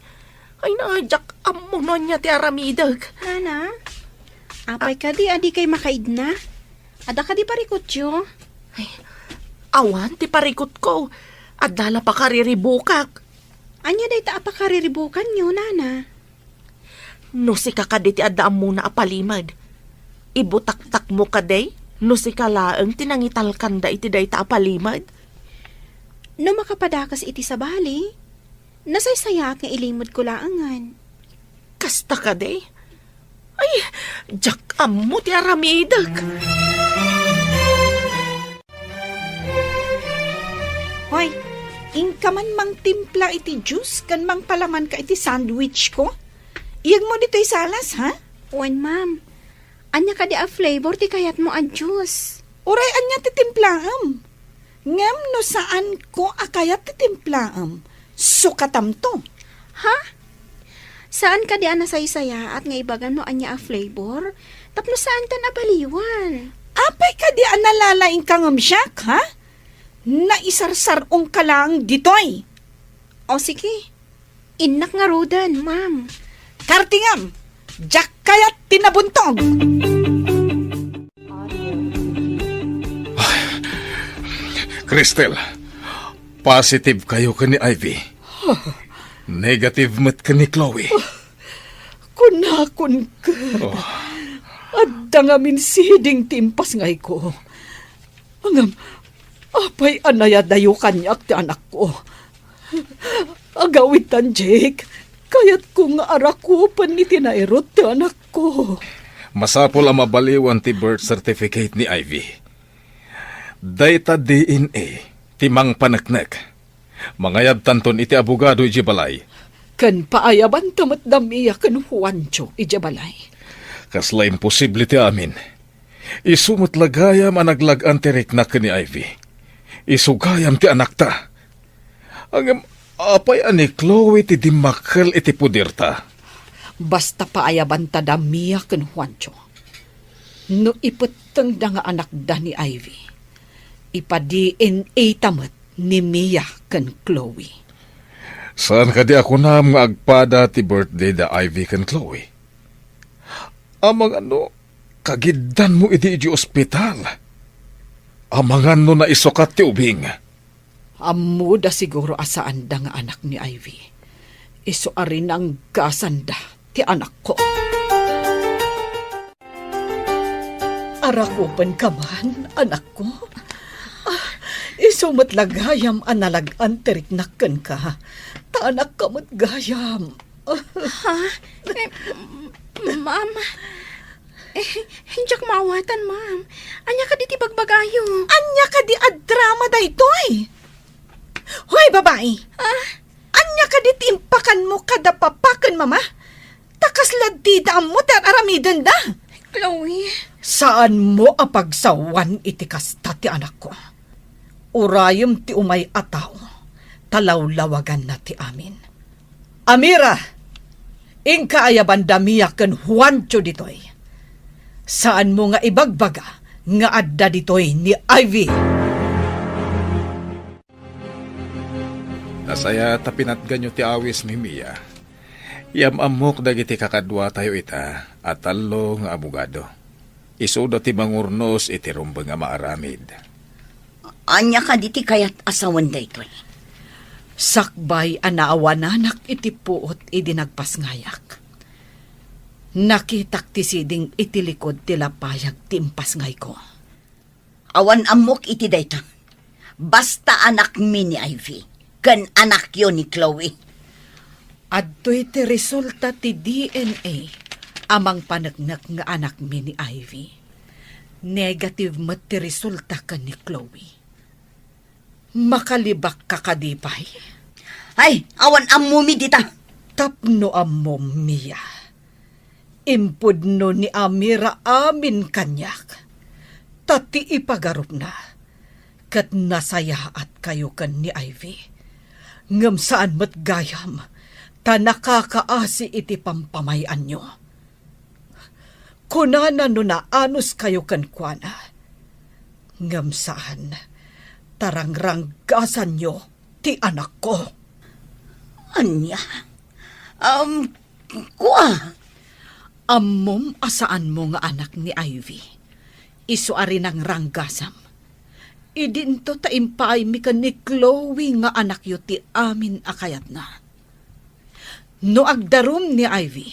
Ay naadyak amuno niya ti aramidag. Nana, apay ka di adi kay makaid na. Ada ka di parikot yo. Awan ti parikot ko. Adala pa kariribukak. Anya day ta apakariribukan nyo, Nana. No si kakadi ti adda muna apalimad. Ibutak-tak mo kaday. No si kalaang tinangitalkan da iti day ta apalimad. No makapadakas iti sa bali, nasaysayak nga ilimod ko laangan. Kasta kaday. Ay, jak ammo ti aramidag. Hoy, ingka man mang timpla iti juice, kan mang palaman ka iti sandwich ko. Iyag mo dito'y salas, ha? Wen, ma'am. Anya ka di a flavor ti kayat mo a juice. Uray, anya ti timplaam. Ngem no saan ko akayat ti timplaam. Sukatam to. Ha? Saan ka di a nasaysaya at nga ibagan mo anya a flavor? Tapno saan ta nabaliwan? Apay ka di analalaing kangam siyak, ha? Naisarsarong ka lang ditoy. O sige, inak nga rodan, ma'am. Kartingam, jak kayat tinabuntog. Cristel, positive kayo ka ni Ivy. Negative mat ka ni Chloe. Kunakon ka. Adda nga minsiding timpas ngay ko. Angam, apay anaya dayo kanyak ti anak ko. Agawitan, Jake. Kaya't kung arakupan ni tinairot ti anak ko. Masapol ang mabaliwan ti birth certificate ni Ivy. Data DNA, timang panaknek. Mangayab tanton iti abogado iti balay. Kan paayaban tamat damiya kan Juancho iti balay. Kasla imposible ti amin. Isumot lagayam anaglagan ti riknak ni Ivy. Isugayam ti anak ta. Ang apay ani Chloe ti dimakal iti pudirta. Basta paayaban ta damiya kan Juancho. No ipeteng da nga anak da ni Ivy. Ipa-DNA tamat ni Mia kan Chloe. Saan ka di ako na mga agpada ti birthday da Ivy kan Chloe? Amang kagidan mo iti ospital. Amang na isukat ti ubing. Ammo da siguro asaan da nga anak ni Ivy. Iso arin ang gasanda ti anak ko. Arakupan ka man, anak ko. Iso matlagayam analagan teriknakan ka. Taanak ka matgayam. Ha? Ma'am, hindi ka maawatan, ma'am. Anya ka di ti bagbagayo. Anya ka di ad-drama da itoy. Hoy, babae. Anya ka di timpakan mo kada papakan, mama. Takas ladida mo tar aramidan da. Chloe, Saan mo apagsawan iti kasta ti anak ko? Urayom ti umay ataw, talawlawagan na ti amin. Amira, ingka ayaban damiya ken Juancho ditoy. Saan mo nga ibagbaga nga adda ditoy ni Ivy? Nasaya tapinatgan nyo ti awis ni Mia. Yamamok dagiti kakadwa tayo ita at talo nga abogado. Isuda ti mangurnos iti rumbang nga maaramid. Anya ka diti kayat asawan da ito. Sakbay anaawananak iti puot idi nagpasngayak. Nakitak ti siding iti likod ti lapayag timpas ngay ko. Awan amok iti dayta. Basta anak mi ni Ivy. Kan anak yon ni Chloe. Adto'y ti resulta ti DNA amang panagnak nga anak mi ni Ivy. Negative mat ti resulta ka ni Chloe. Makalibak ka kadipay. Ay, awan amumi dita. Tapno amom Mia. Impudno ni Amira amin kanyak. Tati ipagarup na. Kat nasayaat kayo kan ni Ivy. Ngam saan mat gayam. Ta nakakaasi iti pampamayan nyo. Kunana no na anus kayo kan kuana. Ngam saan tarangranggasan nyo ti anak ko. Anya? Kuha. Ammom asaan mo nga anak ni Ivy. Isuari ng ranggasam. Idinto ta impay mi ka ni Chloe nga anak yu ti amin akayat na. No agdarum ni Ivy,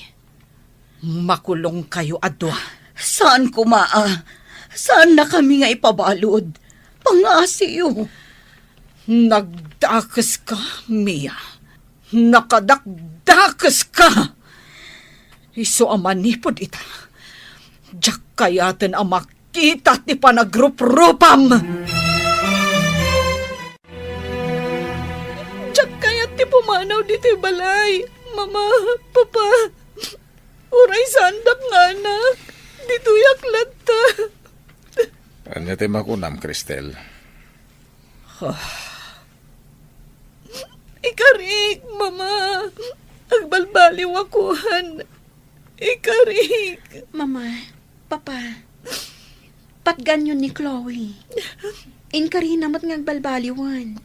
makulong kayo adwa. Saan kumaa? Saan na kami nga ipabalod? Pangasiyo. Nagdakas ka, Mia. Nakadakdakas ka. Iso amanipod ita. Diyak kayaten ang makita ti panagrup-rupam. Diyak kayat ti pumanaw dito balay. Mama, Papa, uray sandak nga anak. Dito yaklat ta. Anya ti makunam, Cristel. Ikarik, Mama. Agbalbaliw akuhan. Ikarik. Mama, Papa, patganyon ni Chloe. Inkari namat ng balbaliwan.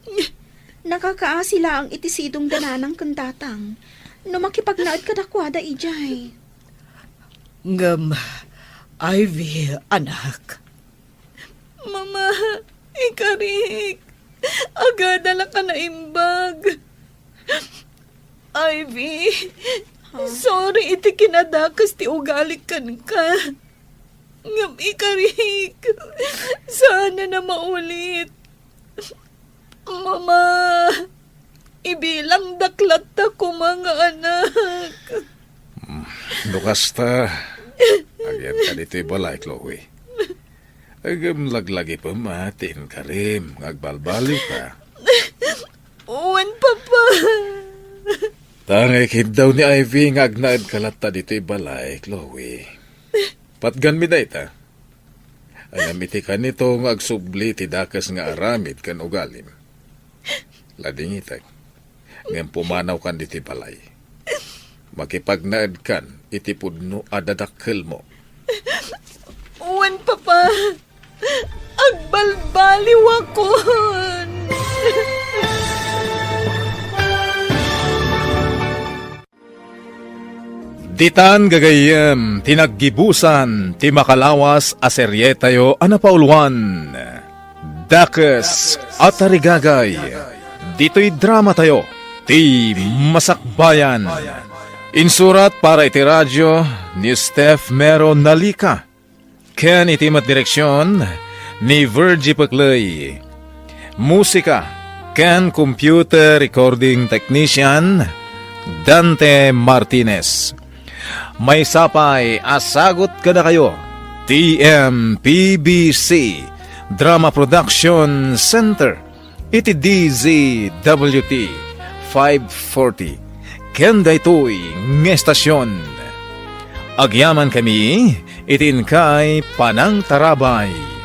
Nakakaasila ang itisidong dananang kandatang. No makipagnaad kadakwada ijay. Ngam, Ivy, anak. Mama, ikarik. Agadala ka na imbag. Ivy, sorry iti kinadakas ti ugalikan ka. Ngam ikarik. Sana na maulit. Mama, ibilang daklat ta ko mga anak. Lukas ta. Agyan ka dito'y balay, Chloe. Agam laglagi pa matin ka rin. Agbalbaliw ka. Uwan, Papa. Tangay kid daw ni Ivy nga agnaad kalata dito'y balay, Chloe. Patgan mi day ta. Alamiti ka nito nga agsubli ti dakas nga aramid kan ugalim. Lading itag. Ngayon pumanaw kan dito'y balay. Makipagnaad kan itipudno adadakkel mo. Uwan, Papa. Agbalbaliw akon. Ditan gagayem, tinaggibusan, ti makalawas aseryetayo anapauluan. Dakes at arigagay, dito'y drama tayo, ti Masakbayan. Insurat para iti radyo ni Steph Mero Nalika. Ken itimat direksyon ni Virgie Paclay. Musika, Ken Computer Recording Technician, Dante Martinez. May sapay, asagot ka na kayo. TMPBC Drama Production Center. Iti DZWT 540. Kenda ito'y ng estasyon. Agyaman kami, itin kay Panang Tarabay.